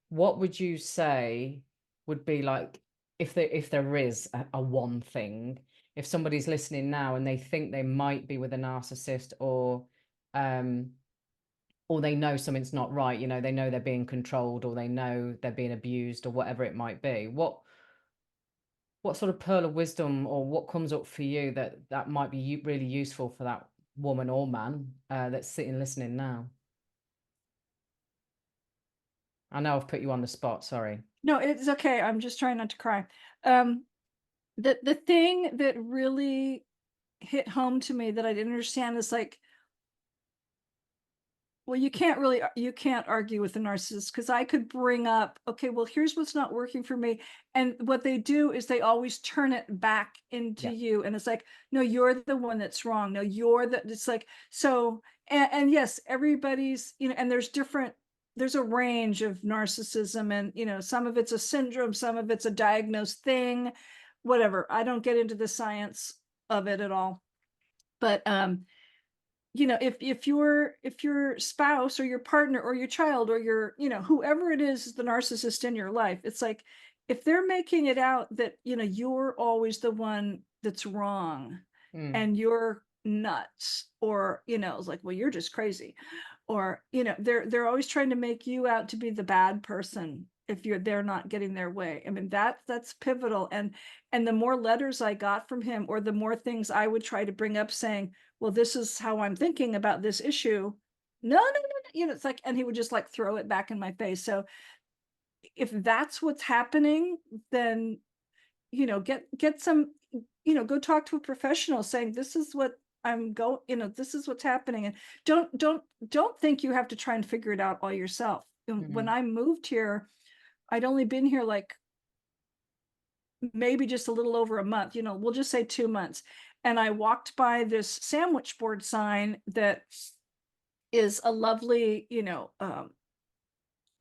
What would you say would be like, if there is a one thing, if somebody's listening now and they think they might be with a narcissist, um or they know something's not right, they know they're being controlled, or they know they're being abused, or whatever it might be. What sort of pearl of wisdom, or what comes up for you that might be really useful for that woman or man that's sitting listening now? I know I've put you on the spot. Sorry. No, it's okay. I'm just trying not to cry. Um, the thing that really hit home to me that I didn't understand is like, well, you can't argue with a narcissist, because I could bring up, okay, well, here's what's not working for me. And what they do is they always turn it back into Yeah. you. And it's like, no, you're the one that's wrong. No, it's like, so, and yes, everybody's, and there's a range of narcissism, and, some of it's a syndrome, some of it's a diagnosed thing, whatever. I don't get into the science of it at all. But, if your spouse or your partner or your child or your, whoever it is the narcissist in your life, it's like, if they're making it out that, you're always the one that's wrong Mm. and you're nuts, or, it's like, well, you're just crazy, or, they're always trying to make you out to be the bad person if they're not getting their way. I mean, that's pivotal. And the more letters I got from him, or the more things I would try to bring up saying, well, this is how I'm thinking about this issue. No, no, no, no. It's like, and he would just like throw it back in my face. So if that's what's happening, then, get some, go talk to a professional saying, this is what I'm going, this is what's happening. And don't think you have to try and figure it out all yourself. When Mm. I moved here, I'd only been here like maybe just a little over a month, we'll just say 2 months. And I walked by this sandwich board sign that is a lovely,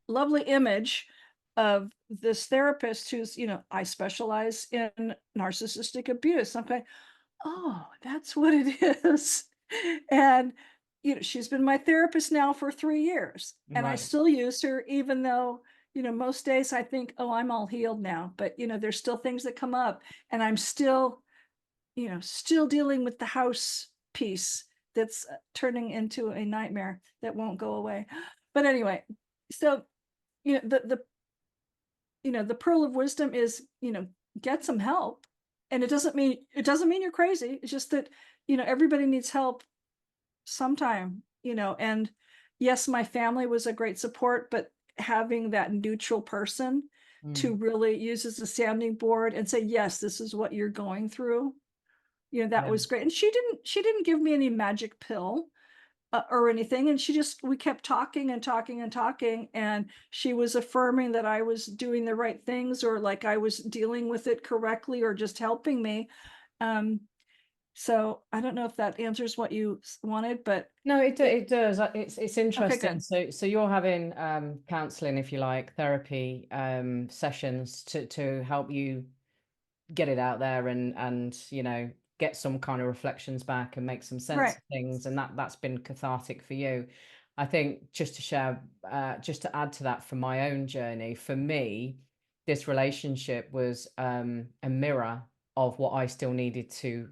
lovely image of this therapist who's, I specialize in narcissistic abuse. I'm going, oh, that's what it is. And, she's been my therapist now for 3 years, and I Right. still use her, even though, most days I think, oh, I'm all healed now, but there's still things that come up, and I'm still, still dealing with the house piece that's turning into a nightmare that won't go away. But anyway, so the pearl of wisdom is, get some help. And it doesn't mean you're crazy. It's just that, everybody needs help sometime, and yes, my family was a great support, but having that neutral person to Mm, really use as a sounding board and say, yes, this is what you're going through, that yeah. was great. And she didn't give me any magic pill, or anything. And we kept talking and talking and talking. And she was affirming that I was doing the right things, or like I was dealing with it correctly, or just helping me. Um, so I don't know if that answers what you wanted, but No, it, it does. It's okay, interesting. good. So you're having counseling, if you like, therapy sessions to help you get it out there and get some kind of reflections back and make some sense Right. of things, and that's been cathartic for you. I think just to share, just to add to that, from my own journey, for me, this relationship was a mirror of what I still needed to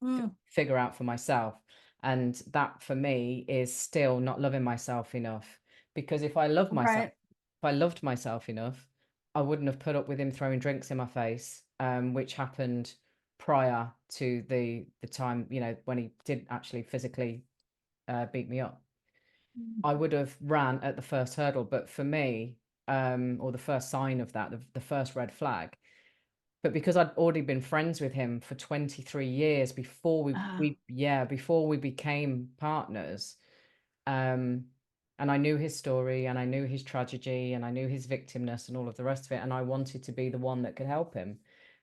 Mm, figure out for myself. And that for me is still not loving myself enough, because right. if I loved myself enough, I wouldn't have put up with him throwing drinks in my face, which happened prior to the time, when he did actually physically beat me up. Mm. I would have ran at the first hurdle, but for me, or the first sign of that, the first red flag. But because I'd already been friends with him for 23 years before Ah, before we became partners, um, and I knew his story and I knew his tragedy and I knew his victimness and all of the rest of it. And I wanted to be the one that could help him.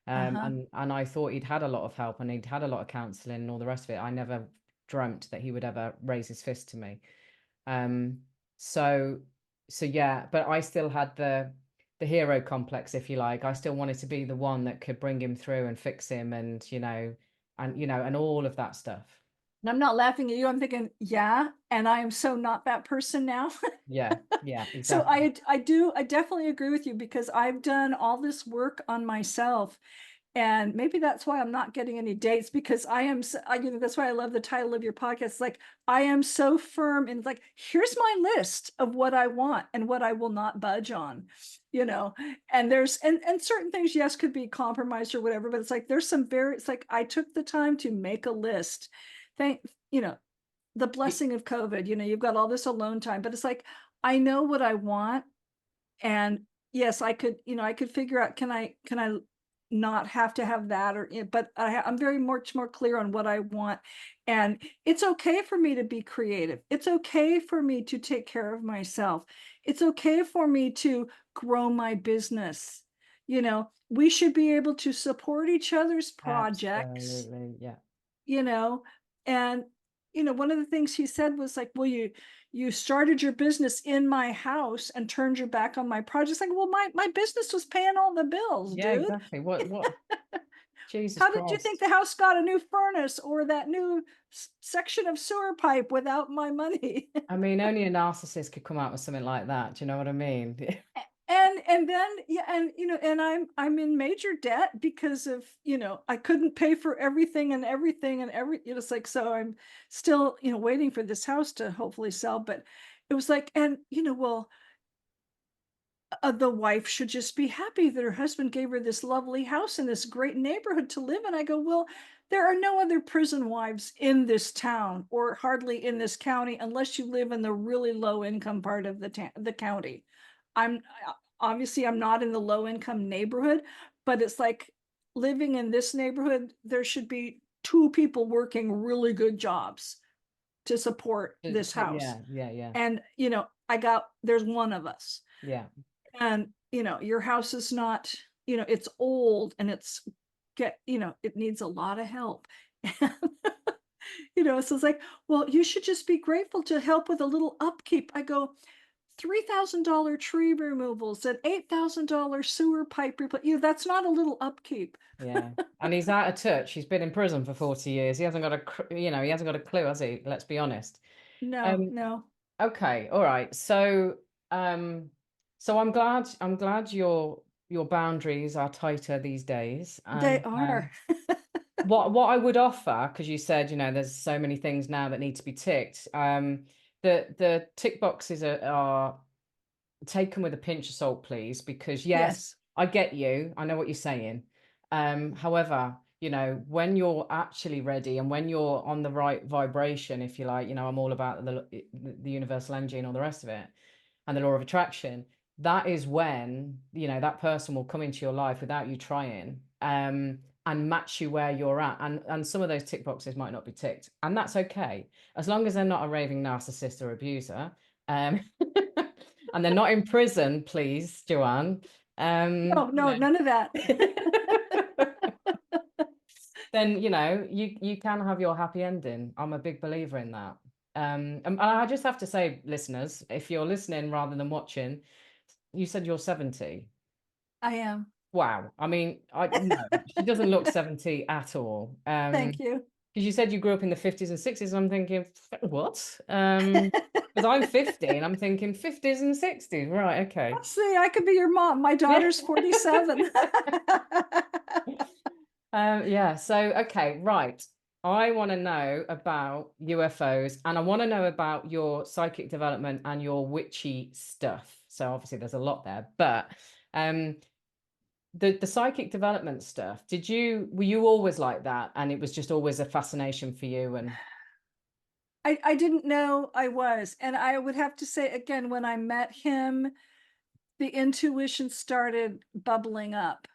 uh-huh. And I thought he'd had a lot of help and he'd had a lot of counseling and all the rest of it. I never dreamt that he would ever raise his fist to me. Um, so yeah, but I still had the hero complex, if you like. I still wanted to be the one that could bring him through and fix him, and and all of that stuff. And I'm not laughing at you. I'm thinking, yeah, and I am so not that person now. Yeah, yeah, So exactly. I definitely agree with you, because I've done all this work on myself. And maybe that's why I'm not getting any dates, because that's why I love the title of your podcast. It's like, I am so firm in, like, here's my list of what I want and what I will not budge on, and and certain things, yes, could be compromised or whatever, but it's like, it's like, I took the time to make a list. Thank, you know, the Y- blessing of COVID, you've got all this alone time, but it's like, I know what I want. And yes, I could figure out, can I not have to have that, or but I'm very much more clear on what I want. And it's okay for me to be creative. It's okay for me to take care of myself. It's okay for me to grow my business. We should be able to support each other's projects, Absolutely, yeah. you know and one of the things he said was like, well, you started your business in my house and turned your back on my projects. Like, well, my business was paying all the bills, Yeah, dude. exactly. What? Jesus How did you think Christ. the house got a new furnace or that new section of sewer pipe without my money? I mean, only a narcissist could come out with something like that. Do you know what I mean? And then, yeah, and and I'm in major debt because of, I couldn't pay for everything and everything and it's like, so I'm still, waiting for this house to hopefully sell. But it was like, and well, the wife should just be happy that her husband gave her this lovely house in this great neighborhood to live in. I go, well, there are no other prison wives in this town, or hardly in this county, unless you live in the really low income part of the county. I'm obviously, I'm not in the low income neighborhood, but it's like, living in this neighborhood, there should be two people working really good jobs to support this house. Yeah, yeah, yeah, And there's one of us. yeah. And your house is not, it's old, and it needs a lot of help. And so it's like, well, you should just be grateful to help with a little upkeep. I go, $3,000 tree removals and $8,000 sewer pipe that's not a little upkeep. Yeah. And he's out of touch. He's been in prison for 40 years. He hasn't got he hasn't got a clue, has he? Let's be honest. No, Um, no. okay, all right. So, um, So I'm glad your boundaries are tighter these days. They And are. what I would offer, because you said, there's so many things now that need to be ticked. The tick boxes are taken with a pinch of salt, please, because yes, Yes. I get you. I know what you're saying. However, when you're actually ready and when you're on the right vibration, if you like, I'm all about the universal energy and all the rest of it, and the law of attraction. That is when, that person will come into your life without you trying, and match you where you're at. And some of those tick boxes might not be ticked, and that's okay, as long as they're not a raving narcissist or abuser. Um, and they're not in prison, please, Joanne. Oh, no, none of that. Then you can have your happy ending. I'm a big believer in that. And I just have to say, listeners, if you're listening rather than watching, you said you're 70. I am. Wow. I mean, no, she doesn't look 70 at all. Thank you. Because you said you grew up in the 50s and 60s, and I'm thinking, what? Because I'm 50 and I'm thinking 50s and 60s. Right, okay. See, I could be your mom. My daughter's 47. Yeah, so okay, right. I want to know about UFOs, and I want to know about your psychic development and your witchy stuff. So obviously there's a lot there, but um the psychic development stuff, were you always like that, and it was just always a fascination for you? And I didn't know I was. And I would have to say again, when I met him, the intuition started bubbling up,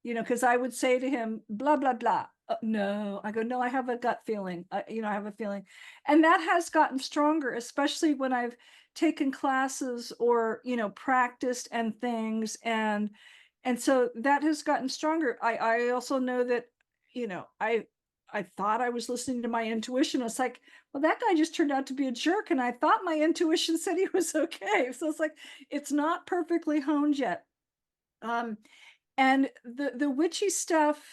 because I would say to him, blah, blah, blah. No, I go, no, I have a gut feeling. I have a feeling. And that has gotten stronger, especially when I've taken classes or, practiced and things. And so that has gotten stronger. I also know that, I thought I was listening to my intuition. It's like, well, that guy just turned out to be a jerk. And I thought my intuition said he was okay. So it's like, it's not perfectly honed yet. And the witchy stuff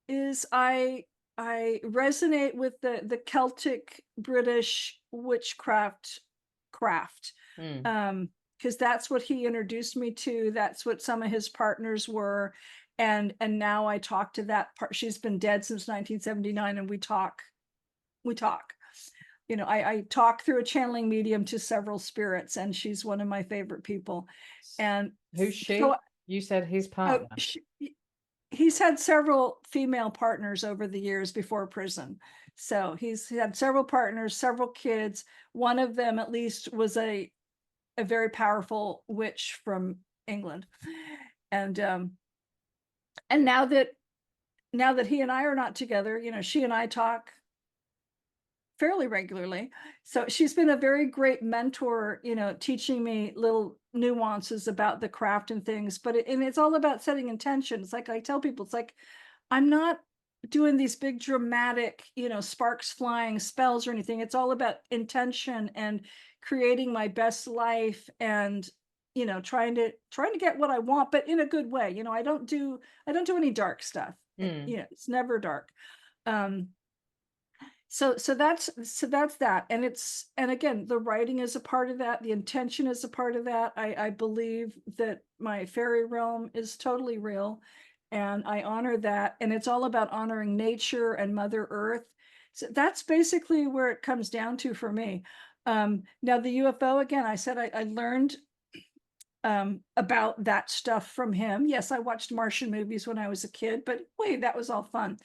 is I resonate with the Celtic British witchcraft craft. mm, Because that's what he introduced me to. That's what some of his partners were. And now I talk to that part. She's been dead since 1979, and we talk. I talk through a channeling medium to several spirits, and she's one of my favorite people. And who's so she? You said his partner. he's had several female partners over the years before prison. So he's had several partners, several kids. One of them at least was a very powerful witch from England. And now that he and I are not together, she and I talk fairly regularly. So she's been a very great mentor, teaching me little nuances about the craft and things. But it's all about setting intention. It's like I tell people, it's like, I'm not doing these big dramatic, sparks flying spells or anything. It's all about intention and creating my best life, and trying to get what I want, but in a good way. I don't do any dark stuff. It's never dark. So that's that. And again, the writing is a part of that. The intention is a part of that. I believe that my fairy realm is totally real, and I honor that. And it's all about honoring nature and Mother Earth. So that's basically where it comes down to for me. Now the UFO, again, I said I learned about that stuff from him. Yes, I watched Martian movies when I was a kid, but wait, that was all fun.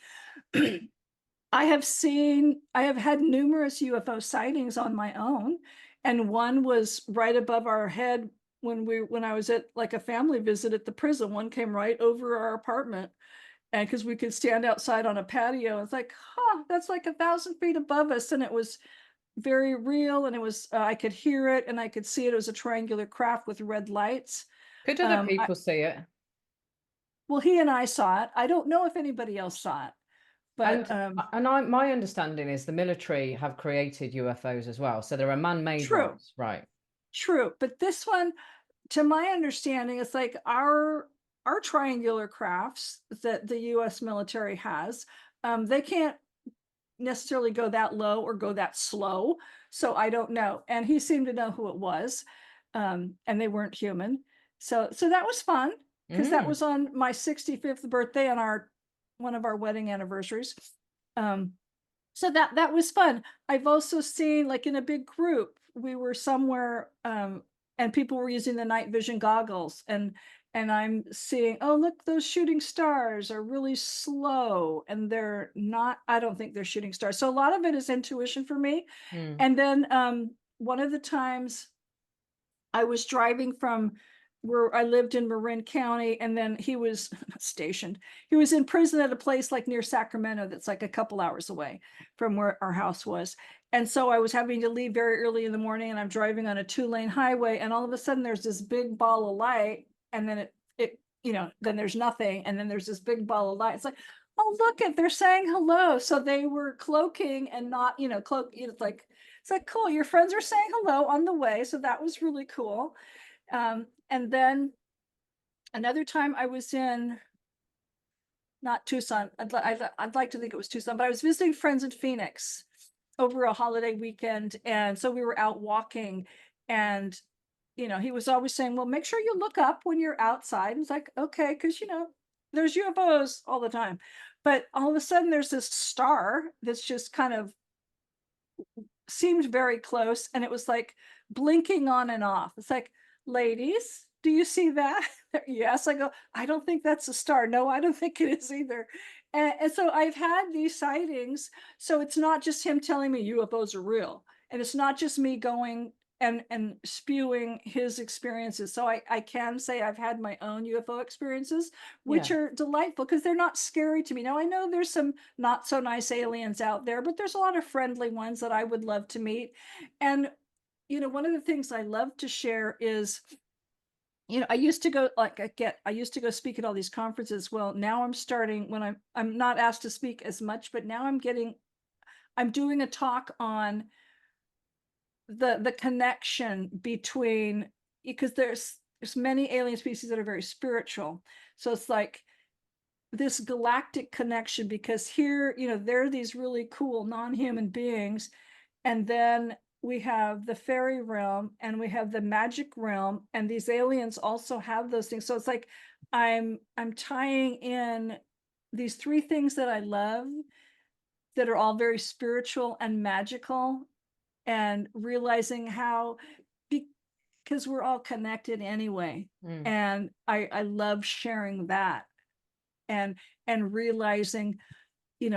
I have had numerous UFO sightings on my own, and one was right above our head when I was at like a family visit at the prison. One came right over our apartment, and because we could stand outside on a patio, it's like, that's like 1,000 feet above us, and it was very real, and it was I could hear it and I could see it. It was a triangular craft with red lights. Could other people see it? Well, he and I saw it. I don't know if anybody else saw it. But my understanding is the military have created UFOs as well. So there are man-made ones, right? True. But this one, to my understanding, it's like our triangular crafts that the US military has. They can't necessarily go that low or go that slow. So I don't know. And he seemed to know who it was. and they weren't human. So that was fun, because that was on my 65th birthday on one of our wedding anniversaries. So that was fun. I've also seen, like, in a big group, we were somewhere, and people were using the night vision goggles, and I'm seeing, oh, look, those shooting stars are really slow, and they're not, I don't think they're shooting stars. So a lot of it is intuition for me. And then one of the times I was driving from where I lived in Marin County, and then he was stationed. He was in prison at a place like near Sacramento that's like a couple hours away from where our house was. And so I was having to leave very early in the morning, and I'm driving on a 2-lane highway, and all of a sudden there's this big ball of light, and then it then there's nothing, and then there's this big ball of light. It's like, oh, look at, they're saying hello. So they were cloaking and not, it's like, cool, your friends are saying hello on the way. So that was really cool. And then another time I was in, not Tucson, I'd like to think it was Tucson, but I was visiting friends in Phoenix over a holiday weekend. And so we were out walking, and, he was always saying, well, make sure you look up when you're outside. And it's like, okay, because, there's UFOs all the time. But all of a sudden there's this star that's just kind of seemed very close, and it was like blinking on and off. It's like, ladies, do you see that? Yes. I go, I don't think that's a star. No, I don't think it is either. And so I've had these sightings. So it's not just him telling me UFOs are real, and it's not just me going and spewing his experiences. So I can say I've had my own UFO experiences, which are delightful because they're not scary to me. Now, I know there's some not so nice aliens out there, but there's a lot of friendly ones that I would love to meet. And, one of the things I love to share is, I used to go, I used to go speak at all these conferences. Well, now I'm starting, when I'm not asked to speak as much, but now I'm doing a talk on the connection between, because there's many alien species that are very spiritual. So it's like this galactic connection, because here, there are these really cool non-human beings, and then we have the fairy realm, and we have the magic realm, and these aliens also have those things. So it's like I'm tying in these 3 things that I love, that are all very spiritual and magical, and realizing how, because we're all connected anyway. And I love sharing that, and realizing,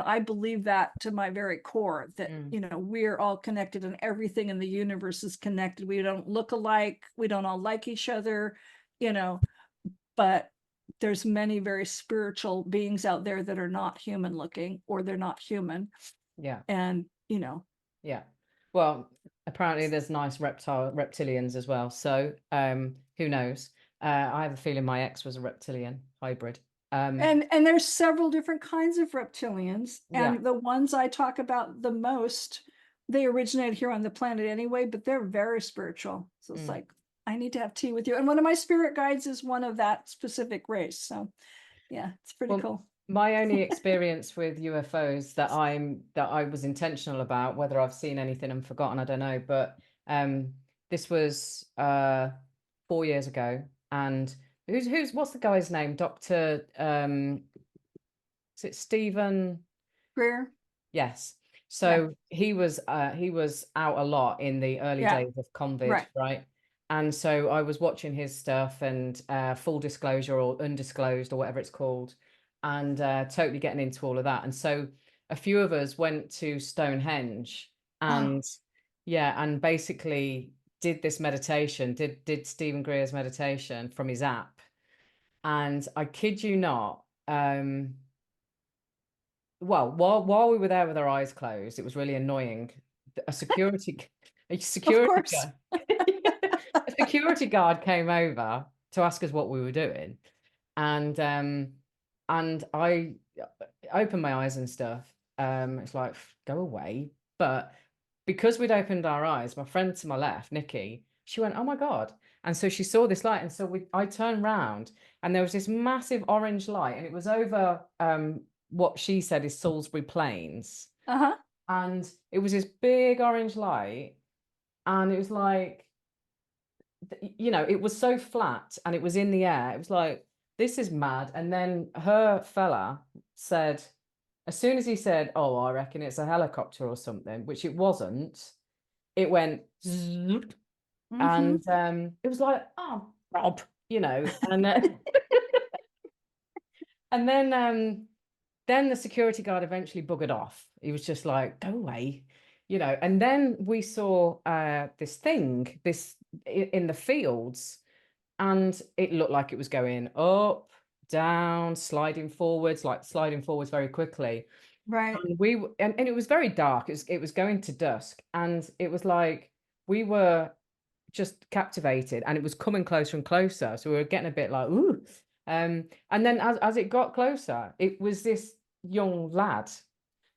I believe that to my very core, that, we're all connected, and everything in the universe is connected. We don't look alike. We don't all like each other, but there's many very spiritual beings out there that are not human looking, or they're not human. Yeah. And, yeah. Well, apparently there's nice reptilians as well. So who knows? I have a feeling my ex was a reptilian hybrid. And there's several different kinds of reptilians, and the ones I talk about the most, they originated here on the planet anyway, but they're very spiritual. So it's like, I need to have tea with you. And one of my spirit guides is one of that specific race. So yeah, it's pretty cool. My only experience with UFOs that I was intentional about, whether I've seen anything and forgotten, I don't know, but this was 4 years ago. And what's the guy's name? Dr. Is it Stephen Greer? Yes. So he was out a lot in the early days of COVID, right? And so I was watching his stuff, and full disclosure or undisclosed or whatever it's called, and totally getting into all of that. And so a few of us went to Stonehenge, and and basically did this meditation, did Stephen Greer's meditation from his app. And I kid you not, well, while we were there with our eyes closed, it was really annoying. A security guard, a security guard came over to ask us what we were doing, and I opened my eyes and stuff. It's like, go away. But because we'd opened our eyes, my friend to my left, Nikki, she went, oh my God. And so she saw this light. And so I turned round, and there was this massive orange light, and it was over what she said is Salisbury Plains. And it was this big orange light, and it was like you know, it was so flat and it was in the air. It was like, this is mad. And then her fella said, as soon as he said, oh, I reckon it's a helicopter or something, which it wasn't, it went zoop, and it was like, oh, Rob, you know, and then the security guard eventually buggered off. He was just like, go away, you know. And then we saw this thing, this in the fields, and it looked like it was going up, down, like sliding forwards very quickly. Right. And and it was very dark. It was going to dusk, and it was like we were just captivated, and it was coming closer and closer. So we were getting a bit like, ooh. And then as it got closer, it was this young lad.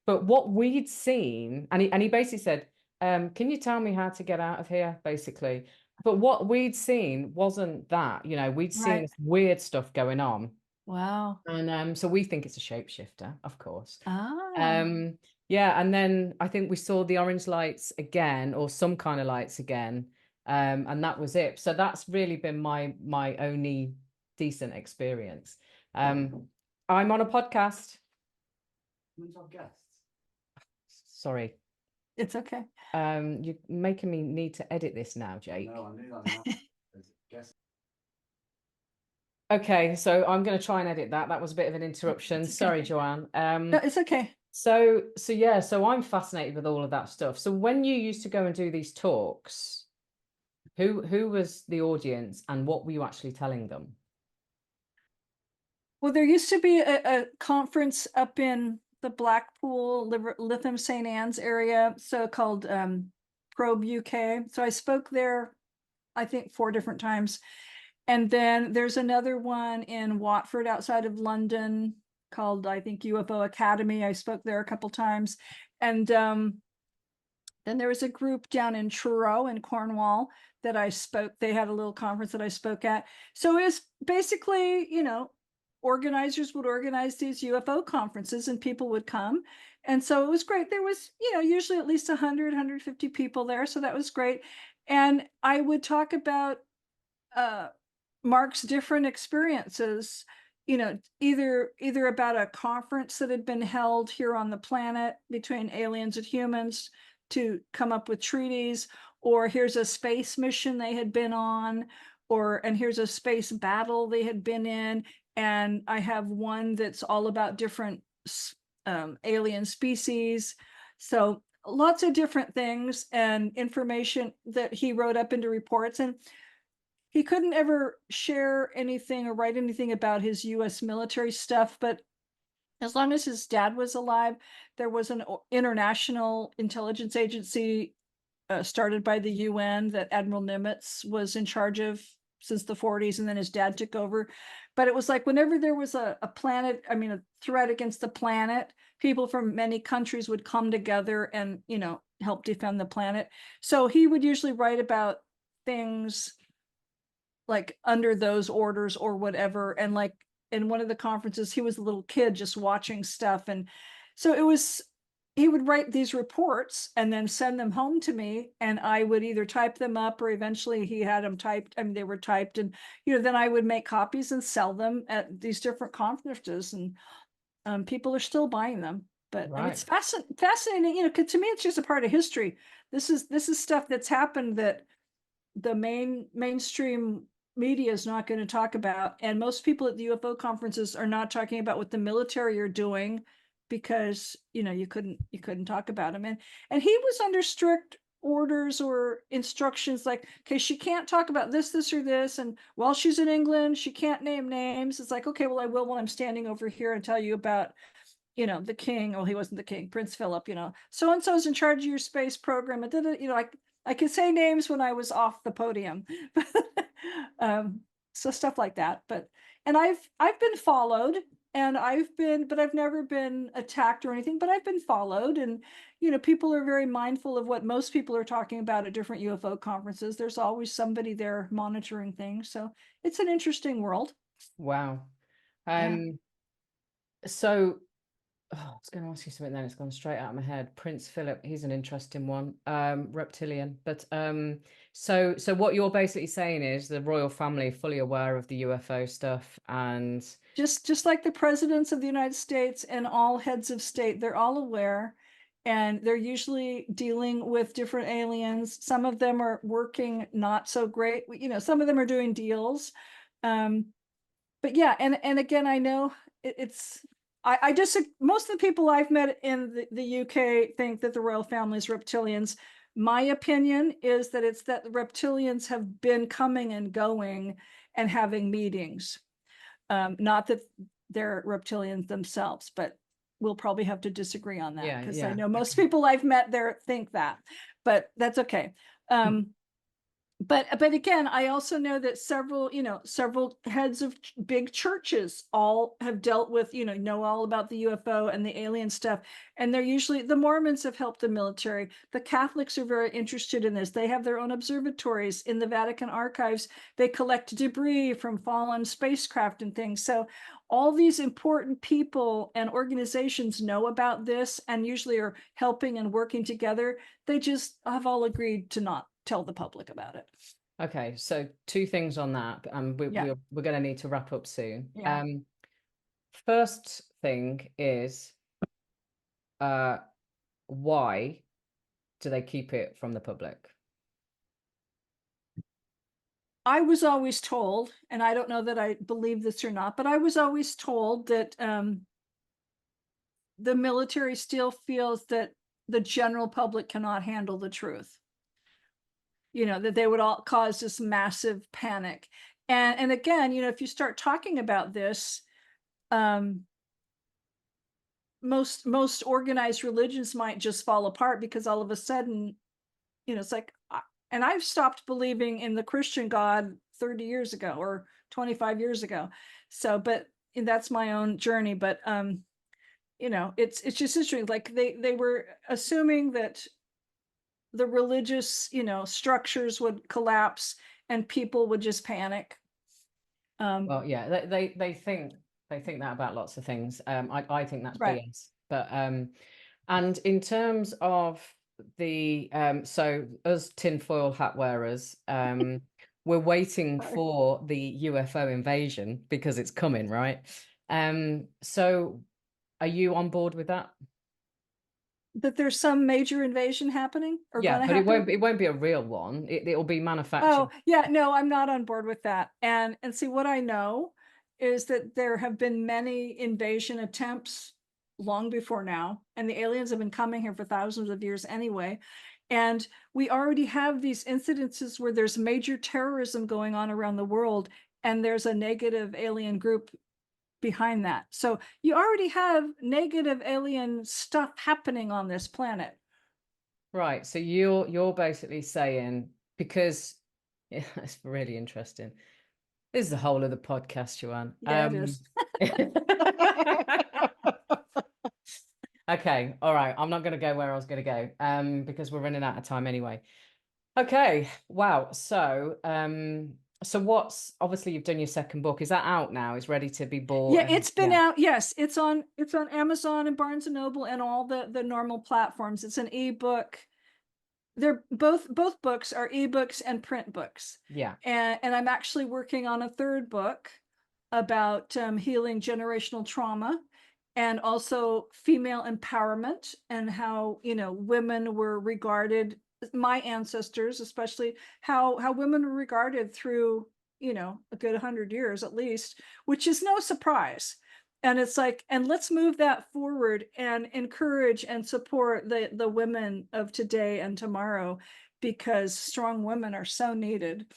But what we'd seen, and he basically said, can you tell me how to get out of here? Basically. But what we'd seen wasn't that, you know, we'd seen Right. this weird stuff going on. Wow. And so we think it's a shapeshifter, of course. Ah. Um, yeah, and then I think we saw the orange lights again, or some kind of lights again. And that was it. So that's really been my only decent experience. I'm on a podcast. Sorry. It's okay. You're making me need to edit this now, Jake. No, I knew that now. Guess. Okay, so I'm going to try and edit that. That was a bit of an interruption. It's okay. Sorry, Joanne. No, it's okay. So yeah, so I'm fascinated with all of that stuff. So when you used to go and do these talks, who was the audience and what were you actually telling them? Well, there used to be a conference up in the Blackpool, Lytham St. Anne's area, so called Probe UK. So I spoke there, I think 4 different times. And then there's another one in Watford outside of London called, I think, UFO Academy. I spoke there a couple times. And then there was a group down in Truro in Cornwall that I spoke. They had a little conference that I spoke at. So it was basically, you know, organizers would organize these UFO conferences and people would come. And so it was great. There was, you know, usually at least 100, 150 people there. So that was great. And I would talk about Mark's different experiences, you know, either about a conference that had been held here on the planet between aliens and humans to come up with treaties, or here's a space mission they had been on, and here's a space battle they had been in. And I have one that's all about different alien species. So lots of different things and information that he wrote up into reports. And he couldn't ever share anything or write anything about his US military stuff, but as long as his dad was alive, there was an international intelligence agency started by the UN that Admiral Nimitz was in charge of since the 40s, and then his dad took over. But it was like whenever there was a threat against the planet, people from many countries would come together and, you know, help defend the planet. So he would usually write about things like under those orders or whatever. And like in one of the conferences, he was a little kid just watching stuff. And so he would write these reports and then send them home to me, and I would either type them up or eventually he had them typed. I mean, they were typed, and, you know, then I would make copies and sell them at these different conferences, and people are still buying them. But Right. and it's fascinating, you know, because to me, it's just a part of history. This is stuff that's happened that the mainstream media is not going to talk about. And most people at the UFO conferences are not talking about what the military are doing, because, you know, you couldn't talk about him. And he was under strict orders or instructions, like, okay, she can't talk about this or this, and while she's in England she can't name names. It's like, okay, well, I will when I'm standing over here and tell you about, you know, the king. Well, he wasn't the king, Prince Philip, you know, so and so's in charge of your space program. And you know, I could say names when I was off the podium. So stuff like that. And I've been followed, and but I've never been attacked or anything, but I've been followed. And, you know, people are very mindful of what most people are talking about at different UFO conferences. There's always somebody there monitoring things. So it's an interesting world. Wow. Yeah. So Oh, I was going to ask you something then. It's gone straight out of my head. Prince Philip, he's an interesting one. Reptilian. But so what you're basically saying is the royal family are fully aware of the UFO stuff, and Just like the presidents of the United States and all heads of state, they're all aware, and they're usually dealing with different aliens. Some of them are working not so great. Some of them are doing deals. But yeah, and again, I know I just, most of the people I've met in the UK think that the royal family is reptilians. My opinion is that it's that the reptilians have been coming and going and having meetings. Not that they're reptilians themselves, but we'll probably have to disagree on that, because I know most people I've met there think that, but that's okay. But again, I also know that several heads of big churches all have dealt with, know all about the UFO and the alien stuff. And they're usually, the Mormons have helped the military. The Catholics are very interested in this. They have their own observatories in the Vatican archives. They collect debris from fallen spacecraft and things. So all these important people and organizations know about this and usually are helping and working together. They just have all agreed to not tell the public about it. Okay, so two things on that, and we're going to need to wrap up soon. Yeah. First thing is, why do they keep it from the public? I was always told, and I don't know that I believe this or not, but I was always told that the military still feels that the general public cannot handle the truth. That they would all cause this massive panic. And again, if you start talking about this, most organized religions might just fall apart, because all of a sudden, it's like, and I've stopped believing in the Christian God 30 years ago or 25 years ago. So, but that's my own journey. But it's just interesting. Like they were assuming that the religious, structures would collapse and people would just panic. Well, yeah, they think that about lots of things. I think that's Right. BS. But and in terms of the so us tinfoil hat wearers, we're waiting for the UFO invasion because it's coming, right? So are you on board with that? That there's some major invasion happening or Yeah, gonna but happen? it won't be a real one. It'll be manufactured. Oh, yeah, no, I'm not on board with that. And see, what I know is that there have been many invasion attempts long before now, and the aliens have been coming here for thousands of years anyway. And we already have these incidences where there's major terrorism going on around the world, and there's a negative alien group behind that. So you already have negative alien stuff happening on this planet. Right. So you're basically saying, because it's really interesting. This is the whole of the podcast, Joanne. Yeah, it is. Okay, all right. I'm not going to go where I was going to go, because we're running out of time anyway. Okay, wow. So what's, obviously you've done your second book. Is that out now? Is ready to be bought? Yeah, it's been out. Yes, it's on Amazon and Barnes and Noble and all the normal platforms. It's an ebook. They're both books are ebooks and print books. Yeah. And I'm actually working on a third book about healing generational trauma, and also female empowerment, and how women were regarded, my ancestors especially, how women were regarded through a good 100 years at least, which is no surprise. And it's like, and let's move that forward and encourage and support the women of today and tomorrow, because strong women are so needed.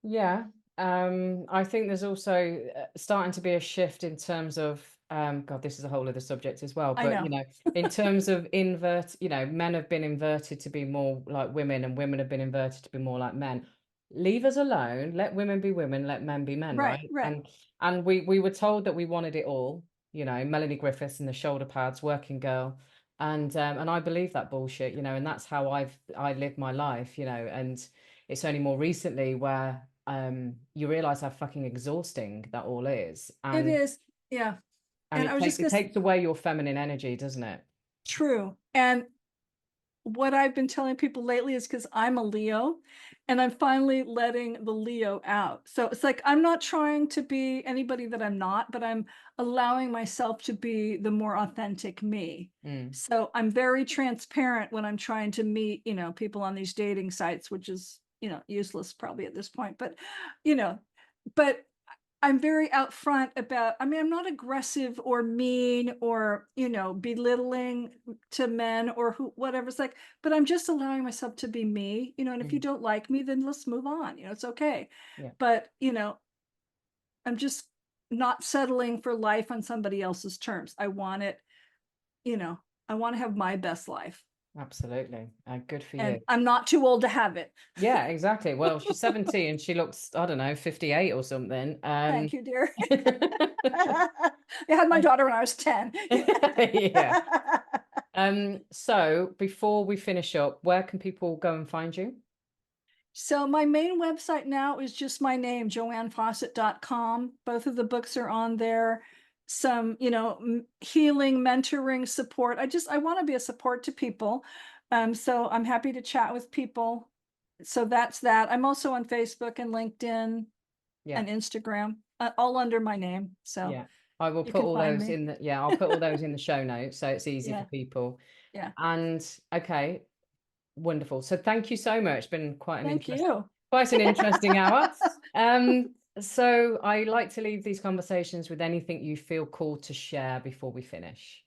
Yeah. I think there's also starting to be a shift in terms of God, this is a whole other subject as well. But in terms of men have been inverted to be more like women, and women have been inverted to be more like men. Leave us alone. Let women be women. Let men be men. Right. And we were told that we wanted it all. Melanie Griffiths and the shoulder pads, working girl, and I believe that bullshit. And that's how I lived my life. And it's only more recently where you realize how fucking exhausting that all is. It is. Yeah. And I was just it gonna takes away your feminine energy, doesn't it? true. And what I've been telling people lately is because I'm a Leo and I'm finally letting the Leo out. So it's like I'm not trying to be anybody that I'm not, but I'm allowing myself to be the more authentic me. Mm. So I'm very transparent when I'm trying to meet, people on these dating sites, which is, useless probably at this point, but, but I'm very upfront about, I'm not aggressive or mean or, belittling to men or whatever. It's like, but I'm just allowing myself to be me, and if you don't like me, then let's move on, it's okay. Yeah. But, I'm just not settling for life on somebody else's terms. I want it, I want to have my best life. Absolutely. Good for And you. I'm not too old to have it. Yeah, exactly. Well, she's 70 and she looks, I don't know, 58 or something. Thank you, dear. I had my daughter when I was 10. Yeah. So before we finish up, where can people go and find you? So my main website now is just my name, joannfawcett.com. Both of the books are on there. Some, healing, mentoring, support. I want to be a support to people. So I'm happy to chat with people. So that's that. I'm also on Facebook and LinkedIn and Instagram, all under my name. So yeah, I will you put can all find those me. in the, I'll put all those in the show notes so it's easy for people. Yeah. And okay, wonderful. So thank you so much. It's been quite an interesting hour. So I like to leave these conversations with anything you feel called to share before we finish.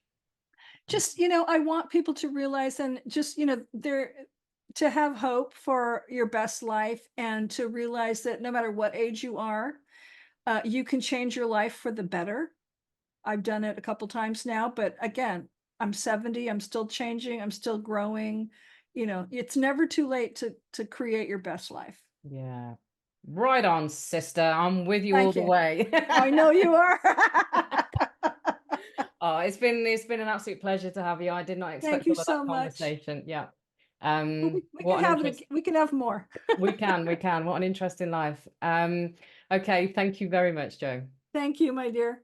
Just, I want people to realize and just, to have hope for your best life and to realize that no matter what age you are, you can change your life for the better. I've done it a couple times now, but again, I'm 70, I'm still changing, I'm still growing. It's never too late to create your best life. Yeah. Right on, sister. I'm with you Thank all the you. way. I know you are. Oh, it's been an absolute pleasure to have you. I did not expect Thank you all of so that much. conversation. Yeah. We can have more. we can. What an interesting life. Okay, thank you very much, Jo. Thank you, my dear.